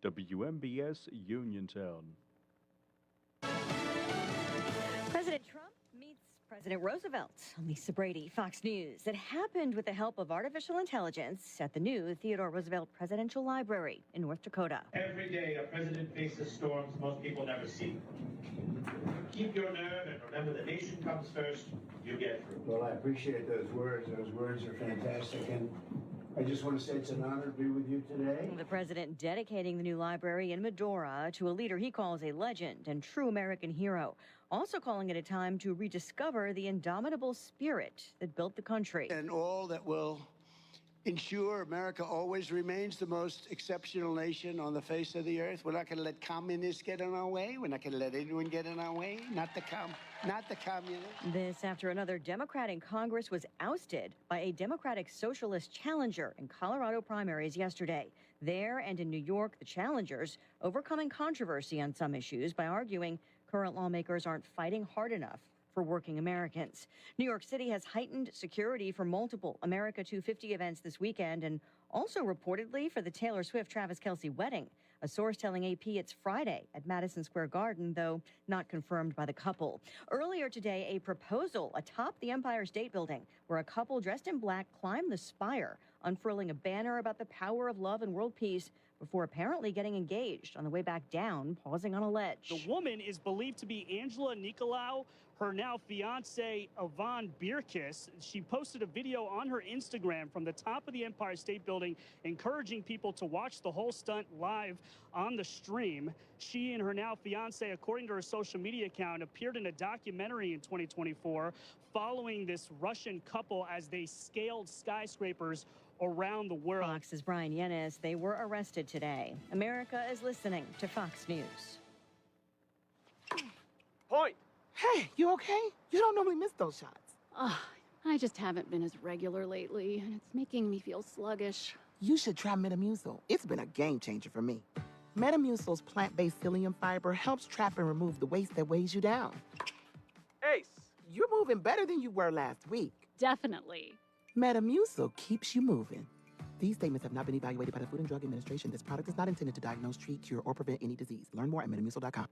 WMBS Uniontown. President Trump meets President Roosevelt. Lisa Brady, Fox News. It happened with the help of artificial intelligence at the new Theodore Roosevelt Presidential Library in North Dakota. Every day, a president faces storms most people never see. Keep your nerve and remember the nation comes first. You get through. Well, I appreciate those words. Those words are fantastic. And I just want to say it's an honor to be with you today. The president dedicating the new library in Medora to a leader he calls a legend and true American hero. Also calling it a time to rediscover the indomitable spirit that built the country. And all that will ensure America always remains the most exceptional nation on the face of the earth. We're not going to let communists get in our way. We're not going to let anyone get in our way. Not the communists. This after another Democrat in Congress was ousted by a Democratic socialist challenger in Colorado primaries yesterday. There and in New York, the challengers overcoming controversy on some issues by arguing current lawmakers aren't fighting hard enough for working Americans. New York City has heightened security for multiple America 250 events this weekend and also reportedly for the Taylor Swift-Travis Kelce wedding. A source telling AP it's Friday at Madison Square Garden, though not confirmed by the couple. Earlier today, a proposal atop the Empire State Building where a couple dressed in black climbed the spire, unfurling a banner about the power of love and world peace before apparently getting engaged on the way back down, pausing on a ledge. The woman is believed to be Angela Nicolau, her now fiance, Ivan Birkis. She posted a video on her Instagram from the top of the Empire State Building, encouraging people to watch the whole stunt live on the stream. She and her now fiance, according to her social media account, appeared in a documentary in 2024 following this Russian couple as they scaled skyscrapers around the world. Fox's Brian Yennis, they were arrested today. America is listening to Fox News. Point. Hey, you okay? You don't normally miss those shots. I just haven't been as regular lately, and it's making me feel sluggish. You should try Metamucil. It's been a game changer for me. Metamucil's plant-based psyllium fiber helps trap and remove the waste that weighs you down. Ace. You're moving better than you were last week. Definitely. Metamucil keeps you moving. These statements have not been evaluated by the Food and Drug Administration. This product is not intended to diagnose, treat, cure, or prevent any disease. Learn more at metamucil.com.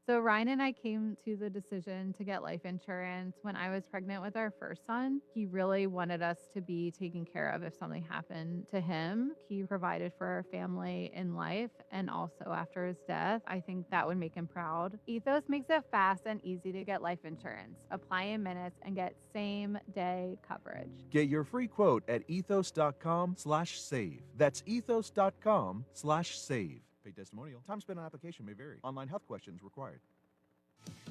So Ryan and I came to the decision to get life insurance when I was pregnant with our first son. He really wanted us to be taken care of if something happened to him. He provided for our family in life and also after his death. I think that would make him proud. Ethos makes it fast and easy to get life insurance. Apply in minutes and get same-day coverage. Get your free quote at ethos.com/save. That's ethos.com/save. Paid testimonial. Time spent on application may vary. Online health questions required.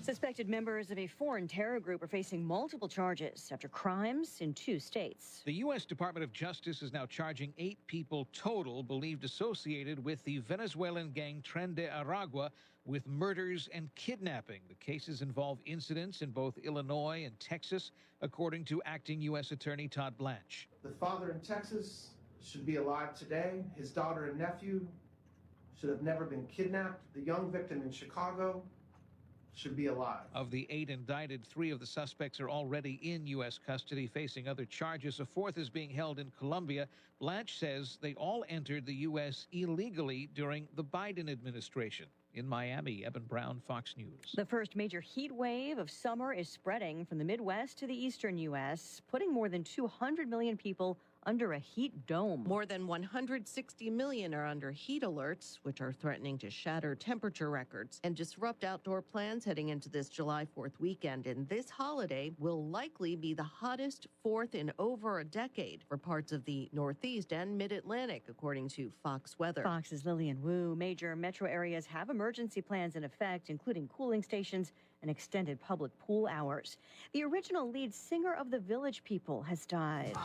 Suspected members of a foreign terror group are facing multiple charges after crimes in 2 states. The U.S. Department of Justice is now charging 8 people total believed associated with the Venezuelan gang Tren de Aragua with murders and kidnapping. The cases involve incidents in both Illinois and Texas, according to acting U.S. Attorney Todd Blanche. The father in Texas should be alive today. His daughter and nephew should have never been kidnapped. The young victim in Chicago should be alive. Of the 8 indicted, 3 of the suspects are already in U.S. custody facing other charges. A 4th is being held in Colombia. Blanche says they all entered the U.S. illegally during the Biden administration. In Miami, Eben Brown, Fox News. The first major heat wave of summer is spreading from the Midwest to the eastern U.S., putting more than 200 million people under a heat dome. More than 160 million are under heat alerts, which are threatening to shatter temperature records and disrupt outdoor plans heading into this July 4th weekend. And this holiday will likely be the hottest 4th in over a decade for parts of the Northeast and Mid-Atlantic, according to Fox Weather. Fox's Lillian Wu. Major metro areas have emergency plans in effect, including cooling stations and extended public pool hours. The original lead singer of the Village People has died.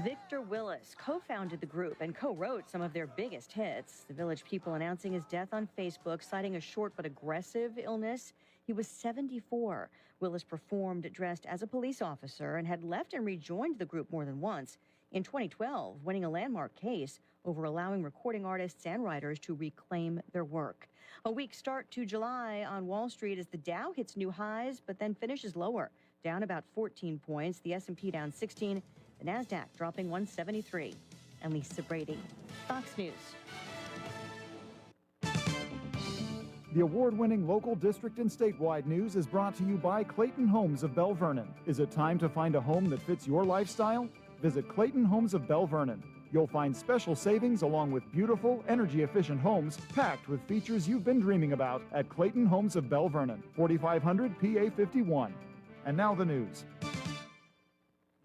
Victor Willis co-founded the group and co-wrote some of their biggest hits. The Village People announcing his death on Facebook, citing a short but aggressive illness. He was 74. Willis performed dressed as a police officer and had left and rejoined the group more than once. In 2012, winning a landmark case over allowing recording artists and writers to reclaim their work. A weak start to July on Wall Street as the Dow hits new highs, but then finishes lower, down about 14 points. The S&P down 16, the NASDAQ dropping 173. and Lisa Brady. Fox News. The award-winning local, district, and statewide news is brought to you by Clayton Homes of Bell Vernon. Is it time to find a home that fits your lifestyle? Visit Clayton Homes of Bell Vernon. You'll find special savings along with beautiful, energy-efficient homes packed with features you've been dreaming about at Clayton Homes of Bell Vernon, 4500 PA 51. And now the news.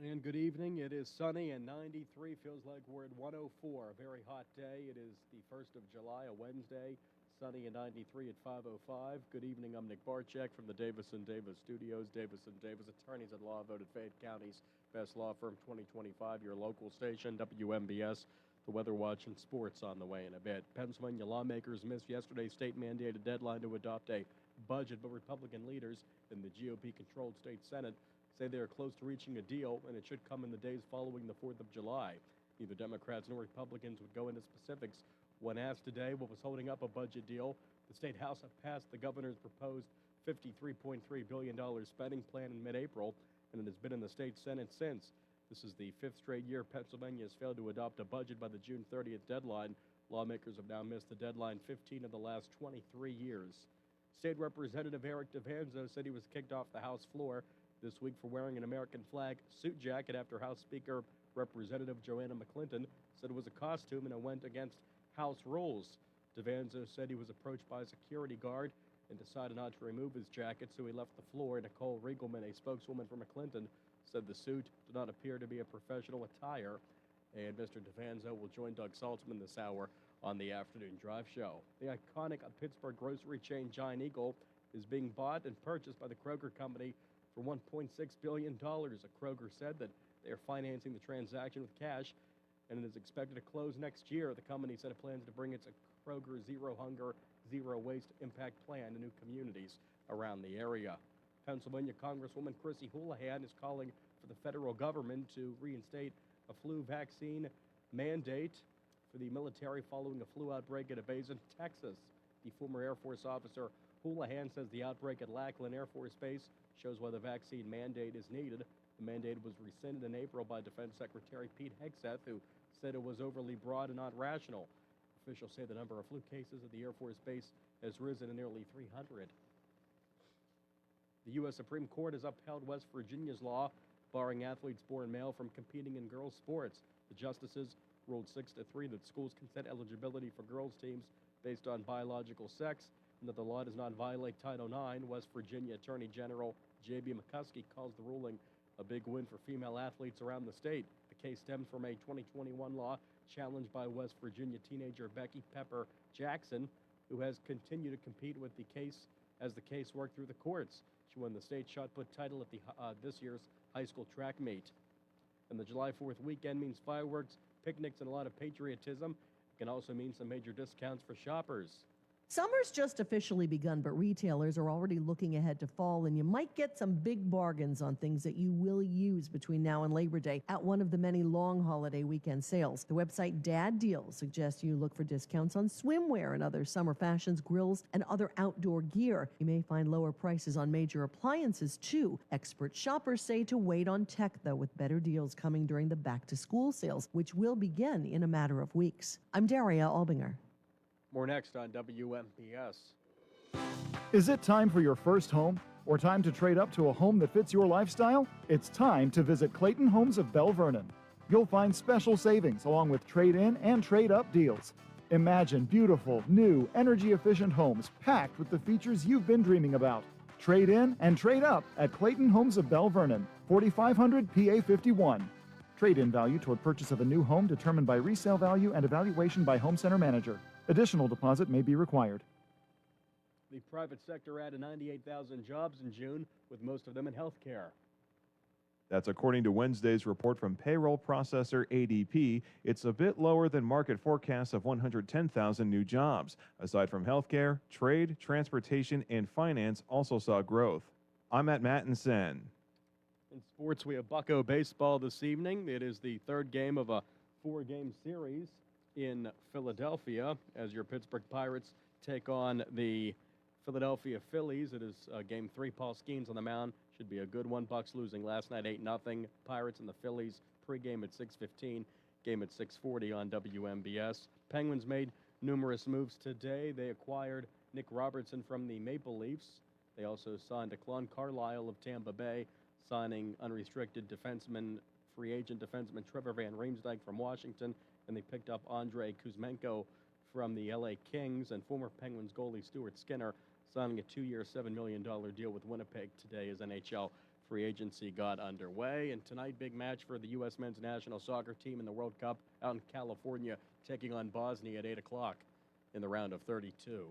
And good evening. It is sunny and 93. Feels like we're at 104. A very hot day. It is the 1st of July, a Wednesday. Sunny and 93 at 5:05. Good evening. I'm Nick Barczyk from the Davis Studios. Davis attorneys at law voted Fayette County's best law firm 2025. Your local station, WMBS. The Weather Watch and sports on the way in a bit. Pennsylvania lawmakers missed yesterday's state-mandated deadline to adopt a budget, but Republican leaders in the GOP-controlled state Senate say they are close to reaching a deal, and it should come in the days following the 4th of July. Neither Democrats nor Republicans would go into specifics. When asked today what was holding up a budget deal, the State House have passed the governor's proposed $53.3 billion spending plan in mid-April, and it has been in the state Senate since. This is the 5th straight year Pennsylvania has failed to adopt a budget by the June 30th deadline. Lawmakers have now missed the deadline 15 of the last 23 years. State Representative Eric DeVanzo said he was kicked off the House floor this week for wearing an American flag suit jacket after House Speaker Representative Joanna McClinton said it was a costume and it went against House rules. DeVanzo said he was approached by a security guard and decided not to remove his jacket, so he left the floor. Nicole Riegelman, a spokeswoman for McClinton, said the suit did not appear to be a professional attire. And Mr. DeVanzo will join Doug Saltzman this hour on the Afternoon Drive Show. The iconic Pittsburgh grocery chain Giant Eagle is being bought and purchased by the Kroger Company for $1.6 billion. A Kroger said that they are financing the transaction with cash, and it is expected to close next year. The company said it plans to bring its Kroger Zero Hunger, Zero Waste impact plan to new communities around the area. Pennsylvania Congresswoman Chrissy Houlihan is calling for the federal government to reinstate a flu vaccine mandate for the military following a flu outbreak at a base in Texas. The former Air Force officer Houlihan says the outbreak at Lackland Air Force Base shows why the vaccine mandate is needed. The mandate was rescinded in April by Defense Secretary Pete Hegseth, who said it was overly broad and not rational. Officials say the number of flu cases at the Air Force Base has risen to nearly 300. The U.S. Supreme Court has upheld West Virginia's law barring athletes born male from competing in girls' sports. The justices ruled 6-3 that schools can set eligibility for girls' teams based on biological sex and that the law does not violate Title IX. West Virginia Attorney General J.B. McCuskey calls the ruling a big win for female athletes around the state. The case stemmed from a 2021 law challenged by West Virginia teenager Becky Pepper Jackson, who has continued to compete with the case as the case worked through the courts. She won the state shot put title at the this year's high school track meet. And the July 4th weekend means fireworks, picnics, and a lot of patriotism. It can also mean some major discounts for shoppers. Summer's just officially begun, but retailers are already looking ahead to fall, and you might get some big bargains on things that you will use between now and Labor Day at one of the many long holiday weekend sales. The website Dad Deals suggests you look for discounts on swimwear and other summer fashions, grills, and other outdoor gear. You may find lower prices on major appliances, too. Expert shoppers say to wait on tech, though, with better deals coming during the back-to-school sales, which will begin in a matter of weeks. I'm Daria Albinger. More next on WMPS. Is it time for your first home or time to trade up to a home that fits your lifestyle? It's time to visit Clayton Homes of Bell Vernon. You'll find special savings along with trade-in and trade-up deals. Imagine beautiful, new, energy-efficient homes packed with the features you've been dreaming about. Trade in and trade up at Clayton Homes of Bell Vernon, 4500 PA 51. Trade-in value toward purchase of a new home determined by resale value and evaluation by home center manager. Additional deposit may be required. The private sector added 98,000 jobs in June, with most of them in healthcare. That's according to Wednesday's report from payroll processor ADP. It's a bit lower than market forecasts of 110,000 new jobs. Aside from healthcare, trade, transportation, and finance also saw growth. I'm at Mattinson. In sports, we have Bucco baseball this evening. It is the third game of a 4-game series in Philadelphia as your Pittsburgh Pirates take on the Philadelphia Phillies. It is game 3. Paul Skeens on the mound. Should be a good one. Bucks losing last night 8-0. Pirates and the Phillies pregame at 6:15. Game at 6:40 on WMBS. Penguins made numerous moves today. They acquired Nick Robertson from the Maple Leafs. They also signed Declan Carlisle of Tampa Bay, signing unrestricted free agent defenseman Trevor Van Riemsdyk from Washington, and they picked up Andrei Kuzmenko from the LA Kings, and former Penguins goalie Stuart Skinner signing a 2-year, $7 million deal with Winnipeg today as NHL free agency got underway. And tonight, big match for the U.S. men's national soccer team in the World Cup out in California, taking on Bosnia at 8 o'clock in the round of 32.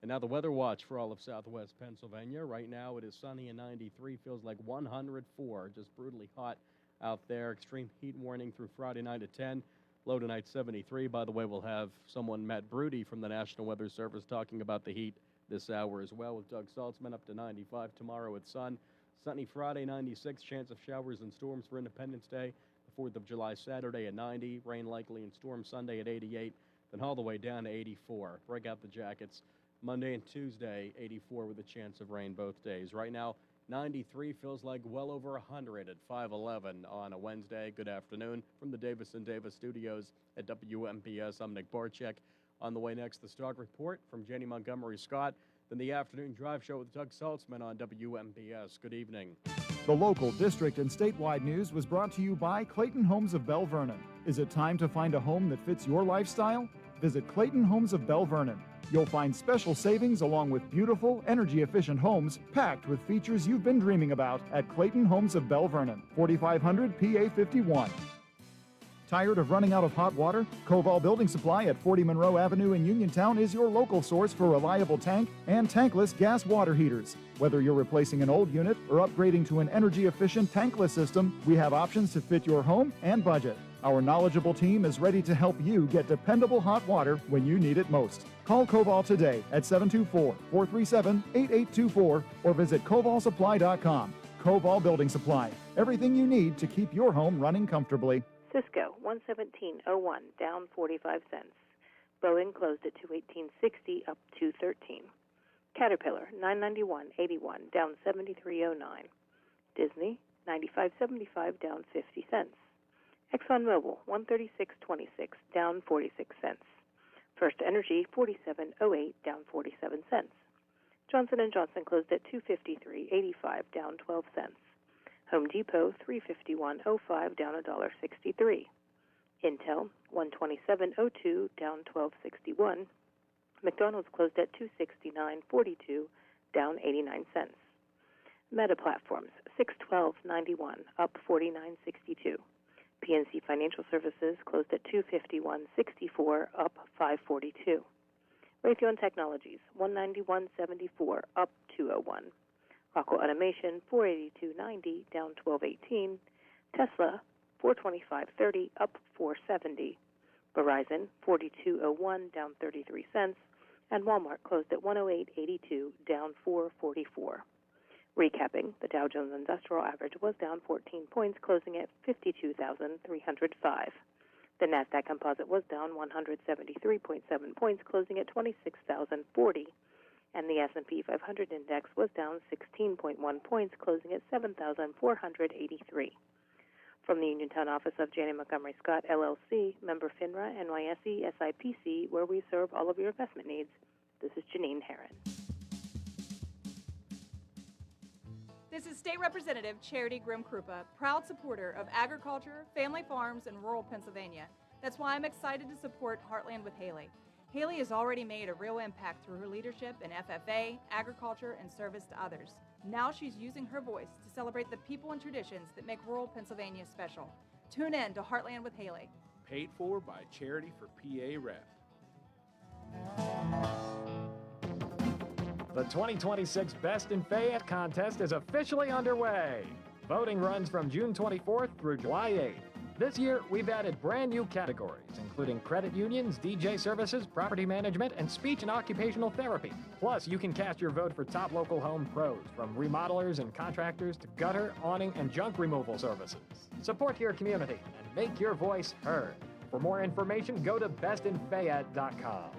And now the weather watch for all of southwest Pennsylvania. Right now it is sunny and 93, feels like 104, just brutally hot out there. Extreme heat warning through Friday night at 10. Low tonight 73. By the way, we'll have someone, Matt Broody from the National Weather Service, talking about the heat this hour as well, with Doug Saltzman up to 95 tomorrow with sun. Sunny Friday, 96, chance of showers and storms for Independence Day. The 4th of July Saturday at 90, rain likely and storm Sunday at 88, then all the way down to 84. Break out the jackets. Monday and Tuesday, 84 with a chance of rain both days. Right now, 93 feels like well over 100 at 5:11 on a Wednesday. Good afternoon from the Davis & Davis studios at WMBS. I'm Nick Barczyk. On the way next, the Stock Report from Jenny Montgomery Scott. Then the Afternoon Drive Show with Doug Saltzman on WMBS. Good evening. The local, district, and statewide news was brought to you by Clayton Homes of Bell Vernon. Is it time to find a home that fits your lifestyle? Visit Clayton Homes of Bell Vernon. You'll find special savings along with beautiful, energy-efficient homes packed with features you've been dreaming about at Clayton Homes of Bell Vernon, 4500 PA 51. Tired of running out of hot water? Koval Building Supply at 40 Monroe Avenue in Uniontown is your local source for reliable tank and tankless gas water heaters. Whether you're replacing an old unit or upgrading to an energy-efficient tankless system, we have options to fit your home and budget. Our knowledgeable team is ready to help you get dependable hot water when you need it most. Call Koval today at 724-437-8824 or visit kovalsupply.com. Koval Building Supply. Everything you need to keep your home running comfortably. Cisco, 117.01, down 45 cents. Boeing closed at 218.60, up 213. Caterpillar, 991.81, down 73.09. Disney, 95.75, down 50 cents. ExxonMobil, 136.26, down 46 cents. First Energy, 47.08, down 47 cents. Johnson & Johnson closed at 253.85, down 12 cents. Home Depot, 351.05, down $1.63. Intel, 127.02, down $12.61. McDonald's closed at 269.42, down 89 cents. Meta Platforms, 612.91, up 49.62. PNC Financial Services closed at 251.64, up 542. Raytheon Technologies, 191.74, up 201. Rockwell Automation, 482.90, down 12.18. Tesla, 425.30, up 470. Verizon, 42.01, down 33 cents. And Walmart closed at 108.82, down 444. Recapping, the Dow Jones Industrial Average was down 14 points, closing at 52,305. The Nasdaq Composite was down 173.7 points, closing at 26,040. And the S&P 500 index was down 16.1 points, closing at 7,483. From the Uniontown office of Janney Montgomery Scott, LLC, member FINRA, NYSE, SIPC, where we serve all of your investment needs, this is Janine Herron. This is State Representative Charity Grimm-Krupa, proud supporter of agriculture, family farms, and rural Pennsylvania. That's why I'm excited to support Heartland with Haley. Haley has already made a real impact through her leadership in FFA, agriculture, and service to others. Now she's using her voice to celebrate the people and traditions that make rural Pennsylvania special. Tune in to Heartland with Haley. Paid for by Charity for PA Rep. The 2026 Best in Fayette contest is officially underway. Voting runs from June 24th through July 8th. This year, we've added brand new categories, including credit unions, DJ services, property management, and speech and occupational therapy. Plus, you can cast your vote for top local home pros, from remodelers and contractors to gutter, awning, and junk removal services. Support your community and make your voice heard. For more information, go to bestinfayette.com.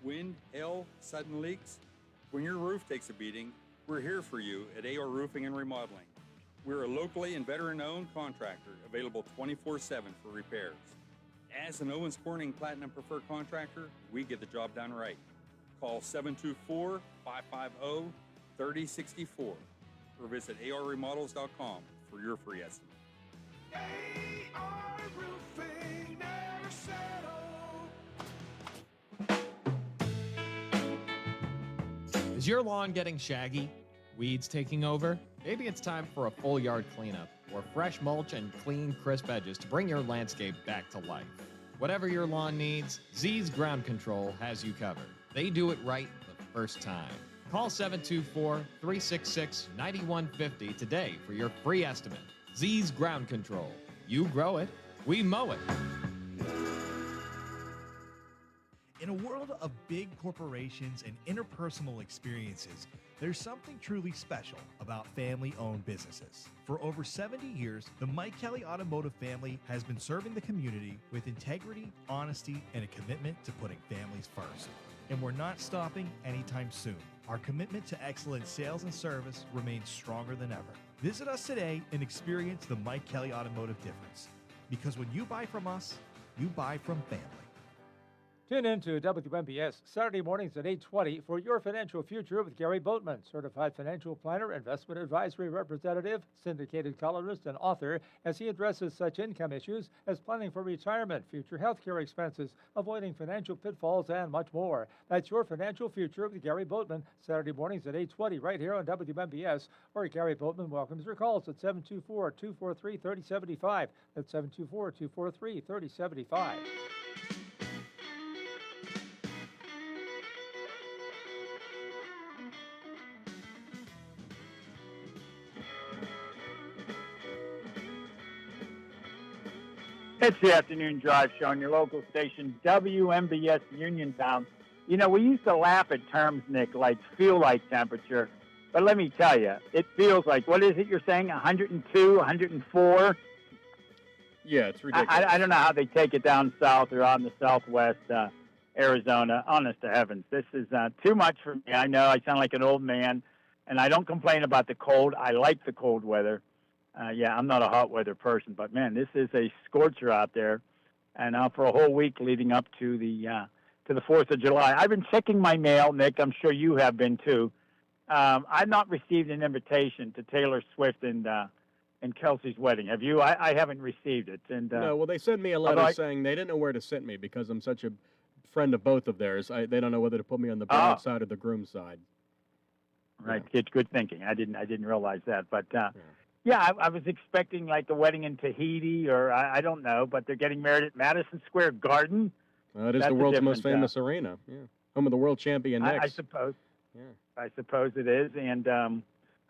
Wind, hail, sudden leaks. When your roof takes a beating, we're here for you at AOR Roofing and Remodeling. We're a locally and veteran-owned contractor, available 24/7 for repairs. As an Owens Corning Platinum Preferred Contractor, we get the job done right. Call 724-550-3064 or visit arremodels.com for your free estimate. AR Roofing, never settle. Is your lawn getting shaggy? Weeds taking over? Maybe it's time for a full yard cleanup or fresh mulch and clean, crisp edges to bring your landscape back to life. Whatever your lawn needs, Z's Ground Control has you covered. They do it right the first time. Call 724-366-9150 today for your free estimate. Z's Ground Control. You grow it, we mow it. In a world of big corporations and interpersonal experiences, there's something truly special about family-owned businesses. For over 70 years, the Mike Kelly Automotive family has been serving the community with integrity, honesty, and a commitment to putting families first. And we're not stopping anytime soon. Our commitment to excellent sales and service remains stronger than ever. Visit us today and experience the Mike Kelly Automotive difference. Because when you buy from us, you buy from family. Tune in to WMBS Saturday mornings at 8:20 for Your Financial Future with Gary Boatman, certified financial planner, investment advisory representative, syndicated columnist, and author, as he addresses such income issues as planning for retirement, future health care expenses, avoiding financial pitfalls, and much more. That's Your Financial Future with Gary Boatman, Saturday mornings at 8:20 right here on WMBS, where Gary Boatman welcomes your calls at 724-243-3075. That's 724-243-3075. It's the Afternoon Drive Show on your local station, WMBS Uniontown. You know, we used to laugh at terms, Nick, like feel-like temperature. But let me tell you, it feels like, what is it you're saying, 102, 104? Yeah, it's ridiculous. I don't know how they take it down south or on the southwest Arizona. Honest to heavens, this is too much for me. I know I sound like an old man, and I don't complain about the cold. I like the cold weather. Yeah, I'm not a hot weather person, but man, this is a scorcher out there, and for a whole week leading up to the 4th of July. I've been checking my mail, Nick. I'm sure you have been too. I've not received an invitation to Taylor Swift and Kelsey's wedding. Have you? I haven't received it. And no, well, they sent me a letter saying they didn't know where to send me because I'm such a friend of both of theirs. They don't know whether to put me on the bride side or the groom side. Right, yeah. Good thinking. I didn't realize that, but. Yeah, I was expecting like a wedding in Tahiti or I don't know, but they're getting married at Madison Square Garden. It is the world's most famous arena. Yeah, home of the world champion Knicks. I suppose. Yeah, I suppose it is, and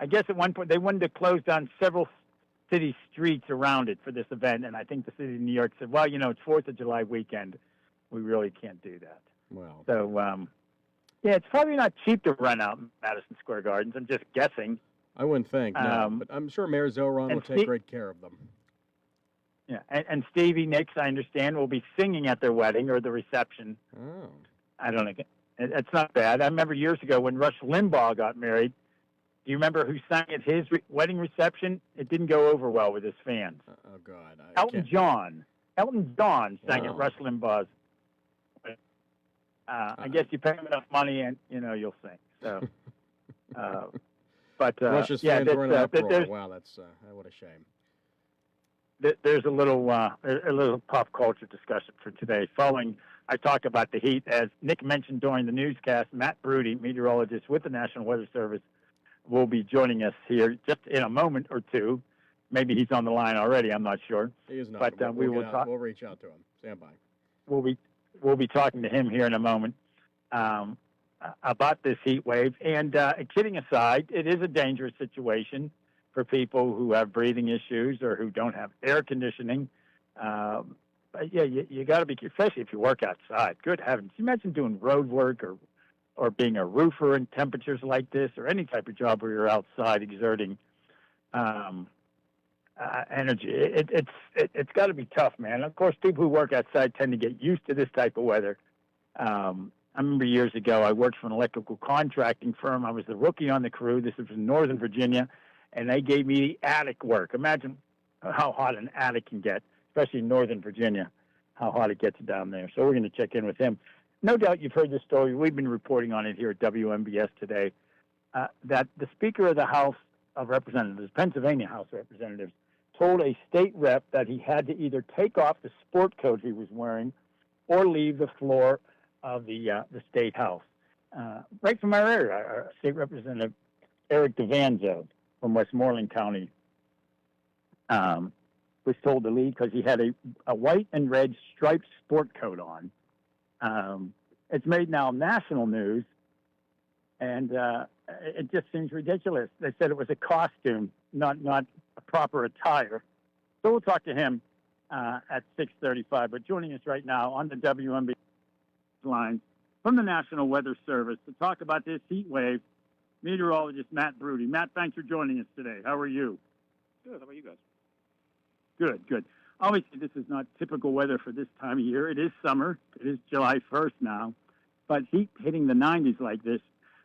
I guess at one point they wanted to close down several city streets around it for this event, and I think the city of New York said, "Well, you know, it's 4th of July weekend, we really can't do that." Well, so yeah, it's probably not cheap to rent out Madison Square Gardens. I'm just guessing. I wouldn't think, no, but I'm sure Mayor Zoran will take great care of them. Yeah, and Stevie Nicks, I understand, will be singing at their wedding or the reception. Oh. I don't know. It's not bad. I remember years ago when Rush Limbaugh got married. Do you remember who sang at his wedding reception? It didn't go over well with his fans. Oh, God. Elton John sang at Rush Limbaugh's. I guess you pay him enough money and, you know, you'll sing. So... But Russia's fans were in an uproar. Wow, that's what a shame. There's a little pop culture discussion for today. Following, I talked about the heat. As Nick mentioned during the newscast, Matt Broody, meteorologist with the National Weather Service, will be joining us here just in a moment or two. Maybe he's on the line already. I'm not sure. He is not. But we'll reach out to him. Stand by. We'll be talking to him here in a moment. About this heat wave. And kidding aside, it is a dangerous situation for people who have breathing issues or who don't have air conditioning. But yeah, you got to be, especially if you work outside. Good heavens. Can you imagine doing road work or being a roofer in temperatures like this or any type of job where you're outside exerting energy? It's got to be tough, man. Of course, people who work outside tend to get used to this type of weather. I remember years ago, I worked for an electrical contracting firm. I was the rookie on the crew. This was in Northern Virginia. and they gave me the attic work. Imagine how hot an attic can get, especially in Northern Virginia, how hot it gets down there. So we're going to check in with him. No doubt you've heard this story. We've been reporting on it here at WMBS today, that the Speaker of the House of Representatives, Pennsylvania House of Representatives, told a state rep that he had to either take off the sport coat he was wearing or leave the floor of the state house. Right from our area, our state representative Eric DeVanzo from Westmoreland County was told to leave because he had a white and red striped sport coat on. It's made now national news, and it just seems ridiculous. They said it was a costume, not a proper attire. So we'll talk to him at 6:35. But joining us right now on the WMB line from the National Weather Service to talk about this heat wave, meteorologist Matt Broody. Matt, thanks for joining us today. How are you? Good. How about you guys? Good, good. Obviously, this is not typical weather for this time of year. It is summer. It is July 1st now. But heat hitting the 90s like this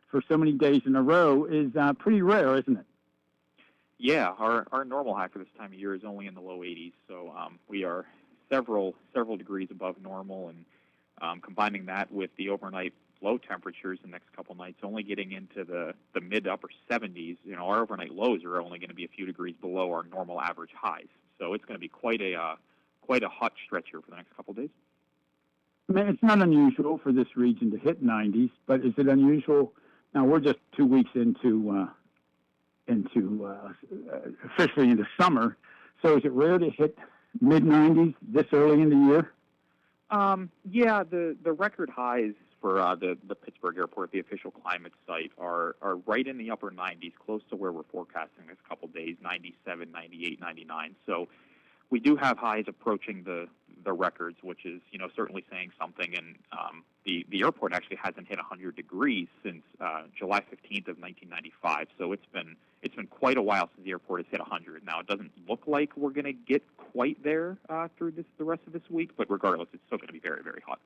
for so many days in a row is pretty rare, isn't it? Yeah, our normal high for this time of year is only in the low 80s, so we are several degrees above normal, and combining that with the overnight low temperatures the next couple nights, only getting into the mid to upper 70s. You know, our overnight lows are only going to be a few degrees below our normal average highs, so it's going to be quite a hot stretch here for the next couple of days. I mean, it's not unusual for this region to hit 90s, but is it unusual? Now we're just 2 weeks into officially into summer. So is it rare to hit mid 90s this early in the year? Yeah, the record highs for the Pittsburgh airport, the official climate site, are right in the upper 90s, close to where we're forecasting this couple days, 97, 98, 99. So we do have highs approaching the records, which is, you know, certainly saying something. And the airport actually hasn't hit 100 degrees since July 15th of 1995. So it's been quite a while since the airport has hit 100. Now, it doesn't look like we're going to get quite there through the rest of this week, but regardless, it's still going to be very, very hot.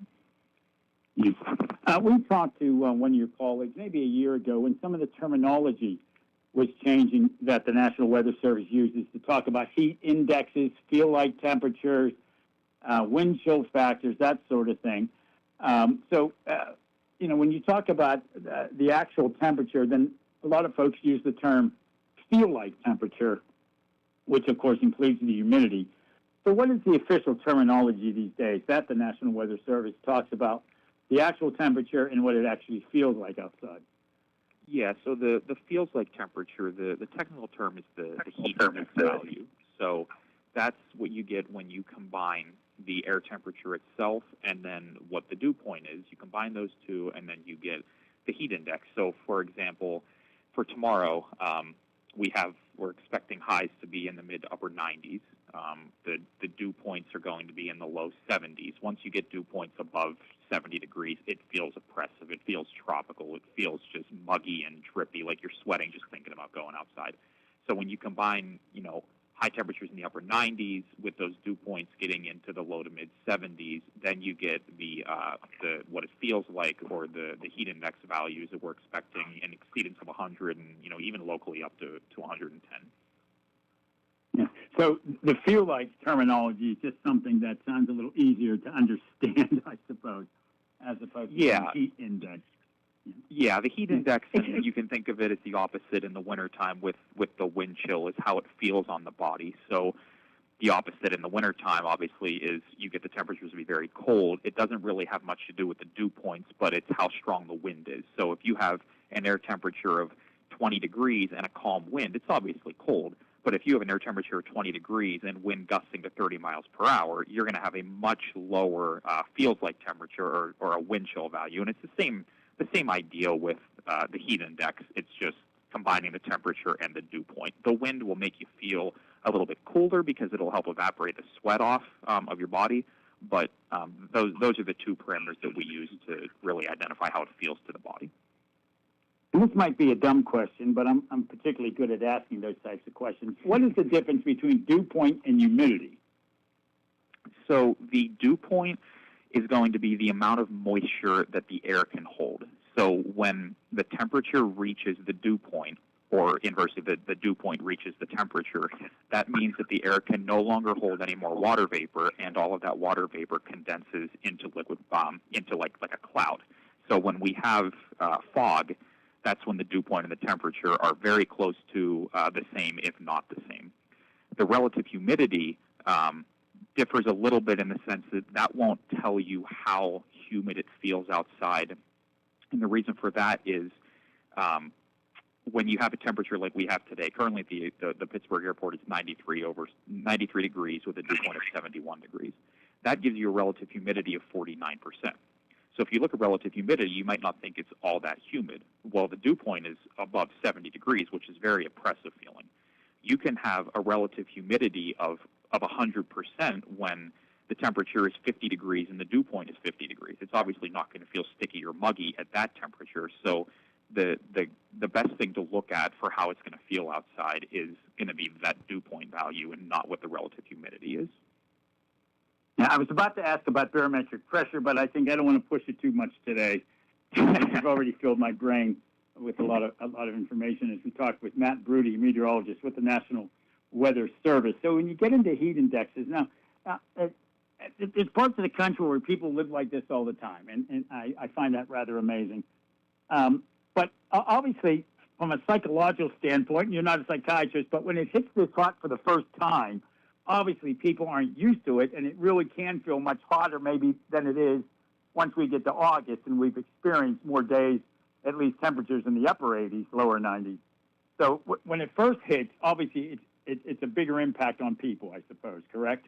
We talked to one of your colleagues maybe a year ago when some of the terminology was changing that the National Weather Service uses to talk about heat indexes, feel-like temperatures, wind chill factors, that sort of thing. You know, when you talk about the actual temperature, then a lot of folks use the term feel-like temperature, which, of course, includes the humidity. So what is the official terminology these days that the National Weather Service talks about the actual temperature and what it actually feels like outside? Yeah, so the feels like temperature, the technical term is the heat index value. So that's what you get when you combine the air temperature itself and then what the dew point is. You combine those two, and then you get the heat index. So, for example, for tomorrow, we're expecting highs to be in the mid to upper 90s. The dew points are going to be in the low 70s. Once you get dew points above 70 degrees, it feels oppressive. It feels tropical. It feels just muggy and drippy, like you're sweating just thinking about going outside. So when you combine, you know, high temperatures in the upper 90s with those dew points getting into the low to mid 70s, then you get the what it feels like, or the heat index values that we're expecting in exceedance of 100, and, you know, even locally up to 110. Yeah. So the feel like terminology is just something that sounds a little easier to understand, I suppose, as opposed to the heat index. Yeah, the heat index, and you can think of it as the opposite in the wintertime with the wind chill, is how it feels on the body. So the opposite in the wintertime, obviously, is you get the temperatures to be very cold. It doesn't really have much to do with the dew points, but it's how strong the wind is. So if you have an air temperature of 20 degrees and a calm wind, it's obviously cold. But if you have an air temperature of 20 degrees and wind gusting to 30 miles per hour, you're going to have a much lower feels-like temperature or a wind chill value. And it's the same idea with the heat index. It's just combining the temperature and the dew point. The wind will make you feel a little bit colder because it'll help evaporate the sweat off of your body. But those are the two parameters that we use to really identify how it feels to the body. And this might be a dumb question, but I'm particularly good at asking those types of questions. What is the difference between dew point and humidity? So the dew point is going to be the amount of moisture that the air can hold. So when the temperature reaches the dew point, or inversely, the dew point reaches the temperature, that means that the air can no longer hold any more water vapor, and all of that water vapor condenses into liquid, into like a cloud. So when we have fog, that's when the dew point and the temperature are very close to the same, if not the same. The relative humidity differs a little bit in the sense that that won't tell you how humid it feels outside. And the reason for that is when you have a temperature like we have today, currently the Pittsburgh airport is 93 degrees with a dew point of 71 degrees. That gives you a relative humidity of 49%. So if you look at relative humidity, you might not think it's all that humid. Well, the dew point is above 70 degrees, which is very oppressive feeling. You can have a relative humidity of 100% when the temperature is 50 degrees and the dew point is 50 degrees. It's obviously not going to feel sticky or muggy at that temperature. So the best thing to look at for how it's going to feel outside is going to be that dew point value and not what the relative humidity is. Now, I was about to ask about barometric pressure, but I think I don't want to push it too much today. I've already filled my brain with a lot of information as we talked with Matt Broody, meteorologist with the National Weather Service. So when you get into heat indexes, now there's parts of the country where people live like this all the time, and I find that rather amazing. But obviously, from a psychological standpoint, you're not a psychiatrist, but when it hits this hot for the first time, obviously people aren't used to it, and it really can feel much hotter maybe than it is once we get to August, and we've experienced more days, at least temperatures in the upper 80s, lower 90s. So when it first hits, obviously it's a bigger impact on people, I suppose, correct?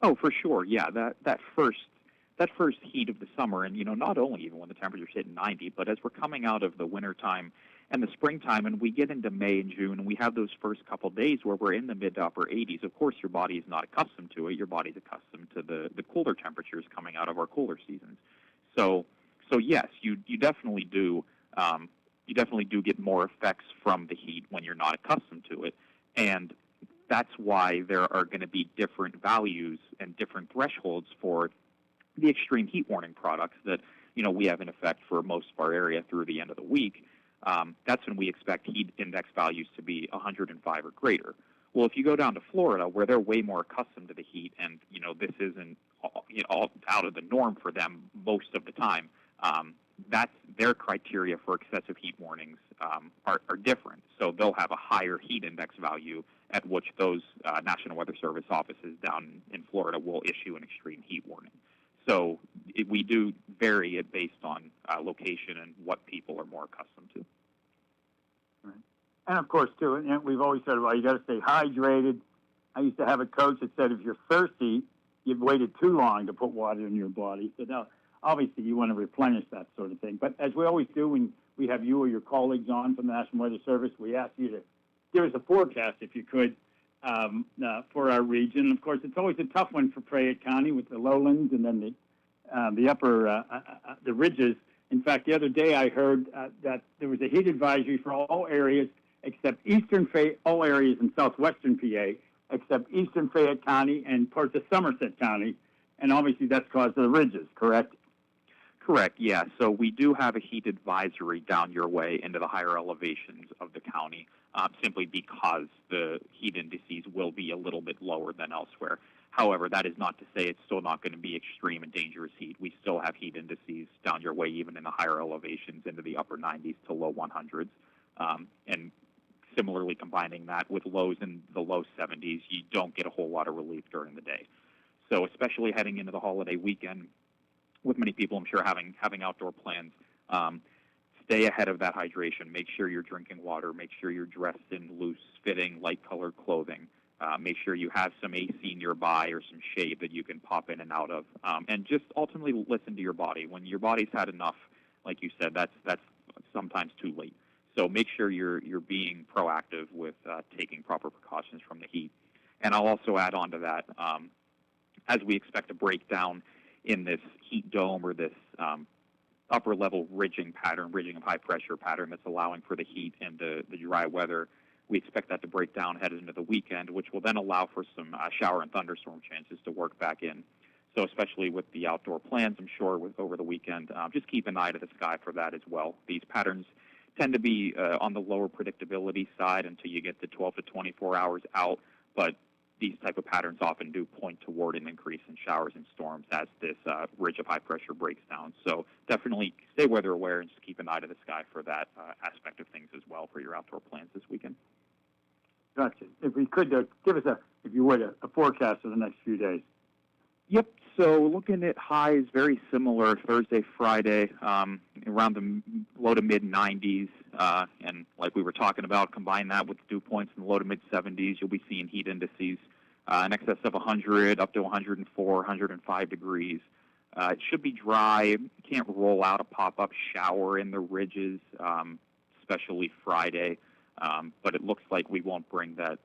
Oh, for sure, yeah. That first heat of the summer, and not only even when the temperatures hit 90, but as we're coming out of the wintertime and the springtime, and we get into May and June, and we have those first couple days where we're in the mid to upper 80s. Of course, your body is not accustomed to it. Your body's accustomed to the cooler temperatures coming out of our cooler seasons. So yes, you definitely do. You definitely do get more effects from the heat when you're not accustomed to it, and that's why there are going to be different values and different thresholds for the extreme heat warning products that we have in effect for most of our area through the end of the week. That's when we expect heat index values to be 105 or greater. Well, if you go down to Florida, where they're way more accustomed to the heat, and this isn't all out of the norm for them most of the time, that's their criteria for excessive heat warnings are different. So they'll have a higher heat index value at which those National Weather Service offices down in Florida will issue an extreme heat warning. So we do vary it based on location and what people are more accustomed to. Right. And of course, too, and we've always said, well, you got to stay hydrated. I used to have a coach that said if you're thirsty, you've waited too long to put water in your body. So now, obviously, you want to replenish that sort of thing. But as we always do when we have you or your colleagues on from the National Weather Service, we ask you to give us a forecast, if you could, for our region. Of course, it's always a tough one for Fayette County with the lowlands and then the upper the ridges. In fact, the other day I heard that there was a heat advisory for all areas except eastern Fayette, all areas in southwestern PA, except eastern Fayette County and parts of Somerset County, and obviously that's caused of the ridges, correct? Correct, yeah. So we do have a heat advisory down your way into the higher elevations of the county, simply because the heat indices will be a little bit lower than elsewhere. However, that is not to say it's still not going to be extreme and dangerous heat. We still have heat indices down your way, even in the higher elevations, into the upper 90s to low 100s. And similarly, combining that with lows in the low 70s, you don't get a whole lot of relief during the day. So especially heading into the holiday weekend, with many people, I'm sure, having outdoor plans, stay ahead of that hydration. Make sure you're drinking water. Make sure you're dressed in loose-fitting, light-colored clothing. Make sure you have some AC nearby or some shade that you can pop in and out of. And just ultimately listen to your body. When your body's had enough, like you said, that's sometimes too late. So make sure you're being proactive with taking proper precautions from the heat. And I'll also add on to that, as we expect a breakdown in this heat dome or this upper level ridging of high pressure pattern that's allowing for the heat and the dry weather, we expect that to break down headed into the weekend, which will then allow for some shower and thunderstorm chances to work back in. So especially with the outdoor plans, I'm sure, over the weekend, just keep an eye to the sky for that as well. These patterns tend to be on the lower predictability side until you get to 12 to 24 hours out, but these type of patterns often do point toward an increase in showers and storms as this ridge of high pressure breaks down. So definitely stay weather aware and just keep an eye to the sky for that aspect of things as well for your outdoor plans this weekend. Gotcha. If we could, give us if you would, a forecast for the next few days. Yep. So looking at highs, very similar Thursday, Friday, around the low to mid 90s, and like we were talking about, combine that with dew points in the low to mid 70s, you'll be seeing heat indices in excess of 100 up to 104, 105 degrees. It should be dry. Can't roll out a pop-up shower in the ridges, especially Friday, but it looks like we won't bring that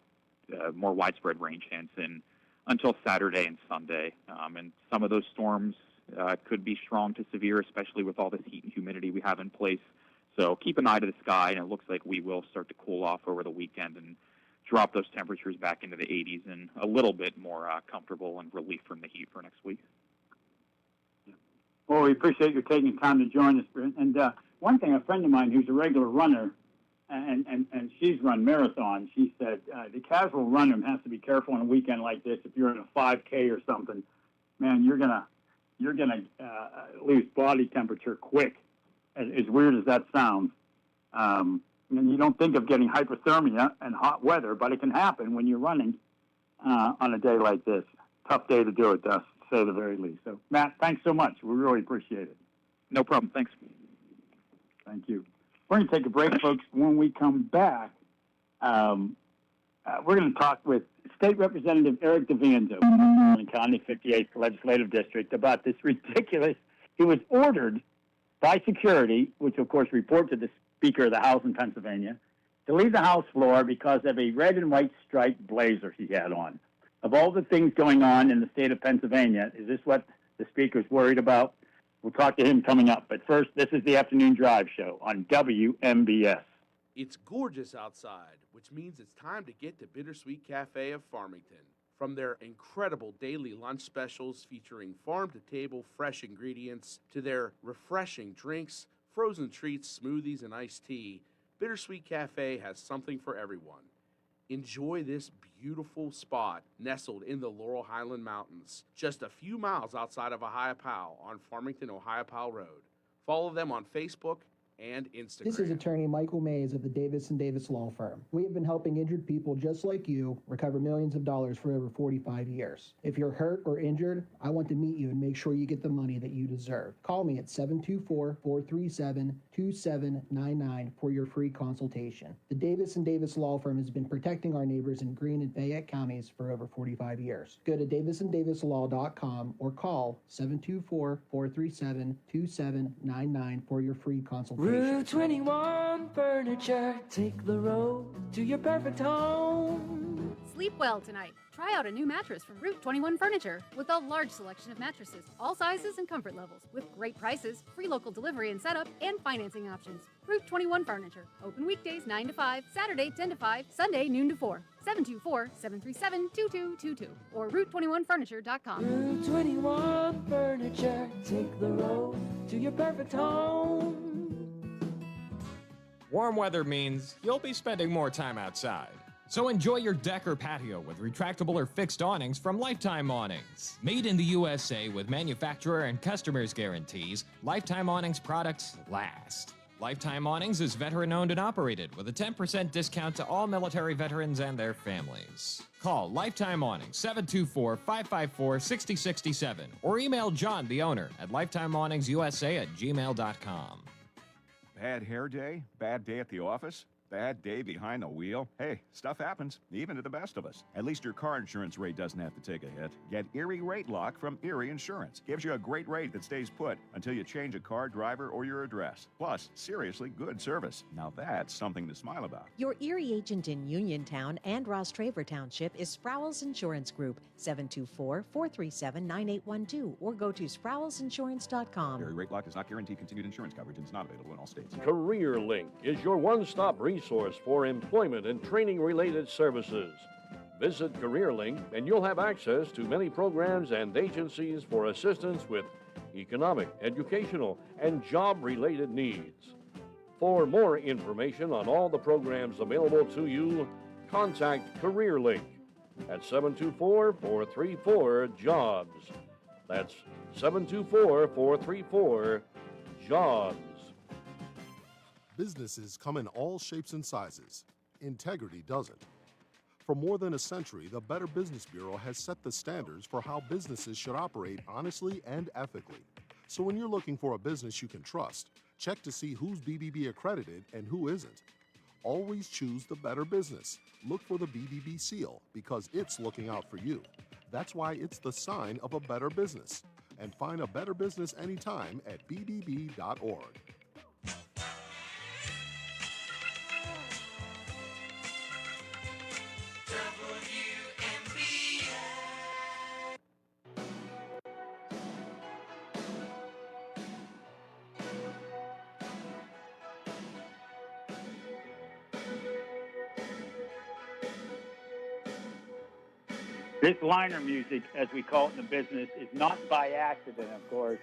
more widespread rain chance in until Saturday and Sunday. And some of those storms could be strong to severe, especially with all this heat and humidity we have in place. So keep an eye to the sky, and it looks like we will start to cool off over the weekend and drop those temperatures back into the 80s and a little bit more comfortable and relief from the heat for next week. Well, we appreciate you taking time to join us. And one thing, a friend of mine who's a regular runner, and she's run marathons, she said the casual runner has to be careful on a weekend like this. If you're in a 5K or something, man, you're gonna lose body temperature quick. As weird as that sounds, and you don't think of getting hypothermia and hot weather, but it can happen when you're running on a day like this. Tough day to do it, to say the very least. So, Matt, thanks so much. We really appreciate it. No problem. Thanks. Thank you. We're going to take a break, folks. When we come back, we're going to talk with State Representative Eric DeVanzo, County 58th Legislative District, about this ridiculous. He was ordered by security, which of course report to the Speaker of the House in Pennsylvania, to leave the House floor because of a red and white striped blazer he had on. Of all the things going on in the state of Pennsylvania, is this what the Speaker's worried about? We'll talk to him coming up. But first, this is the Afternoon Drive Show on WMBS. It's gorgeous outside, which means it's time to get to Bittersweet Cafe of Farmington. From their incredible daily lunch specials featuring farm-to-table fresh ingredients to their refreshing drinks, frozen treats, smoothies, and iced tea, Bittersweet Cafe has something for everyone. Enjoy this beautiful spot nestled in the Laurel Highland Mountains, just a few miles outside of Ohiopyle on Farmington, Ohiopyle Road. Follow them on Facebook and Instagram. This is attorney Michael Mays of the Davis & Davis Law Firm. We have been helping injured people just like you recover millions of dollars for over 45 years. If you're hurt or injured, I want to meet you and make sure you get the money that you deserve. Call me at 724-437-2799 for your free consultation. The Davis & Davis Law Firm has been protecting our neighbors in Greene and Fayette counties for over 45 years. Go to davisanddavislaw.com or call 724-437-2799 for your free consultation. Route 21 Furniture, take the road to your perfect home. Sleep well tonight. Try out a new mattress from Route 21 Furniture with a large selection of mattresses, all sizes and comfort levels, with great prices, free local delivery and setup, and financing options. Route 21 Furniture. Open weekdays 9 to 5, Saturday 10 to 5, Sunday noon to 4. 724-737-2222 or Route21Furniture.com. Route 21 Furniture, take the road to your perfect home. Warm weather means you'll be spending more time outside. So enjoy your deck or patio with retractable or fixed awnings from Lifetime Awnings. Made in the USA with manufacturer and customers guarantees, Lifetime Awnings products last. Lifetime Awnings is veteran-owned and operated with a 10% discount to all military veterans and their families. Call Lifetime Awnings 724-554-6067 or email John, the owner, at lifetimeawningsusa@gmail.com. Bad hair day? Bad day at the office? Bad day behind the wheel? Hey, stuff happens, even to the best of us. At least your car insurance rate doesn't have to take a hit. Get Erie Rate Lock from Erie Insurance. Gives you a great rate that stays put until you change a car, driver, or your address. Plus, seriously good service. Now that's something to smile about. Your Erie agent in Uniontown and Ross Traver Township is Sprowell's Insurance Group, 724-437-9812, or go to sprowellsinsurance.com. Erie Rate Lock does not guarantee continued insurance coverage and is not available in all states. CareerLink is your one-stop resource for employment and training-related services. Visit CareerLink and you'll have access to many programs and agencies for assistance with economic, educational, and job-related needs. For more information on all the programs available to you, contact CareerLink at 724-434-JOBS. That's 724-434-JOBS. Businesses come in all shapes and sizes. Integrity doesn't. For more than a century, the Better Business Bureau has set the standards for how businesses should operate honestly and ethically. So when you're looking for a business you can trust, check to see who's BBB accredited and who isn't. Always choose the Better Business. Look for the BBB seal because it's looking out for you. That's why it's the sign of a better business. And find a better business anytime at bbb.org. This liner music, as we call it in the business, is not by accident, of course.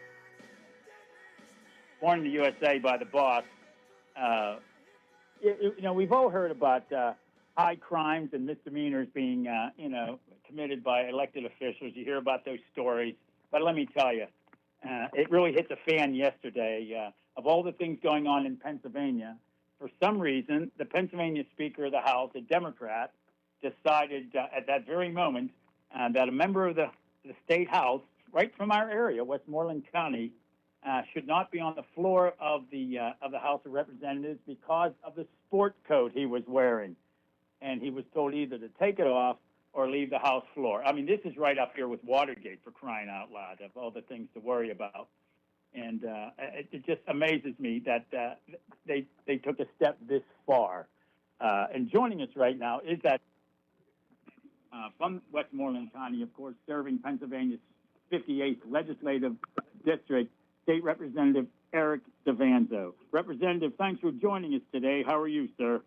Born in the USA by the boss. We've all heard about high crimes and misdemeanors being, committed by elected officials. You hear about those stories. But let me tell you, it really hit the fan yesterday. Of all the things going on in Pennsylvania, for some reason, the Pennsylvania Speaker of the House, a Democrat, decided at that very moment that a member of the state house, right from our area, Westmoreland County, should not be on the floor of the House of Representatives because of the sport coat he was wearing, and he was told either to take it off or leave the House floor. I mean, this is right up here with Watergate, for crying out loud, of all the things to worry about. And it just amazes me that they took a step this far. And joining us right now is that. From Westmoreland County, of course, serving Pennsylvania's 58th Legislative District, State Representative Eric Devanzo. Representative, thanks for joining us today. How are you, sir?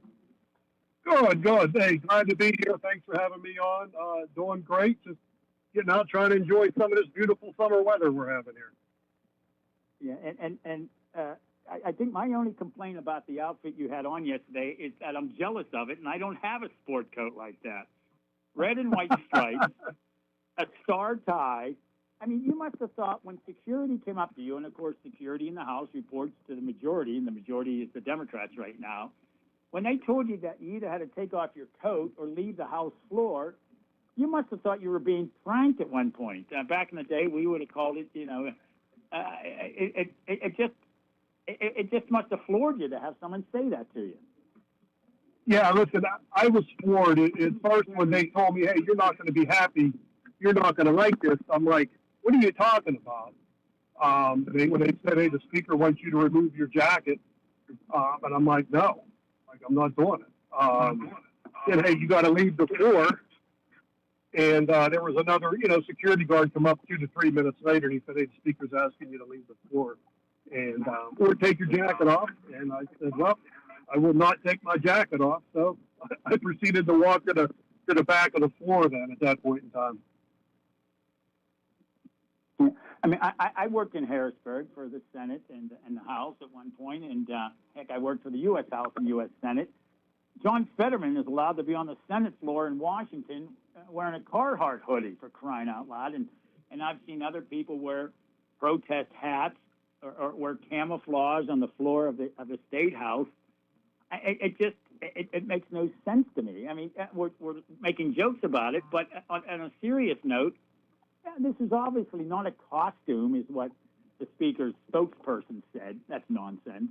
Good. Hey, glad to be here. Thanks for having me on. Doing great. Just getting out, trying to enjoy some of this beautiful summer weather we're having here. Yeah, and I think my only complaint about the outfit you had on yesterday is that I'm jealous of it, and I don't have a sport coat like that. Red and white stripes, a star tie. I mean, you must have thought when security came up to you, and of course security in the House reports to the majority, and the majority is the Democrats right now, when they told you that you either had to take off your coat or leave the House floor, you must have thought you were being pranked at one point. Back in the day, we would have called it, it just must have floored you to have someone say that to you. Yeah, listen, I was floored at first when they told me, hey, you're not going to be happy. You're not going to like this. I'm like, what are you talking about? When they said, hey, the speaker wants you to remove your jacket, and I'm like, no, I'm not doing it. Said, hey, you got to leave the floor. And there was another, security guard come up 2 to 3 minutes later, and he said, hey, the speaker's asking you to leave the floor. And, or take your jacket off. And I said, well, I will not take my jacket off. So I proceeded to walk to the back of the floor then at that point in time. I mean, I worked in Harrisburg for the Senate and the House at one point, and heck, I worked for the U.S. House and U.S. Senate. John Fetterman is allowed to be on the Senate floor in Washington wearing a Carhartt hoodie, for crying out loud, and I've seen other people wear protest hats or wear camouflage on the floor of the State House. It makes no sense to me. I mean, we're making jokes about it, but on a serious note, this is obviously not a costume, is what the Speaker's spokesperson said. That's nonsense.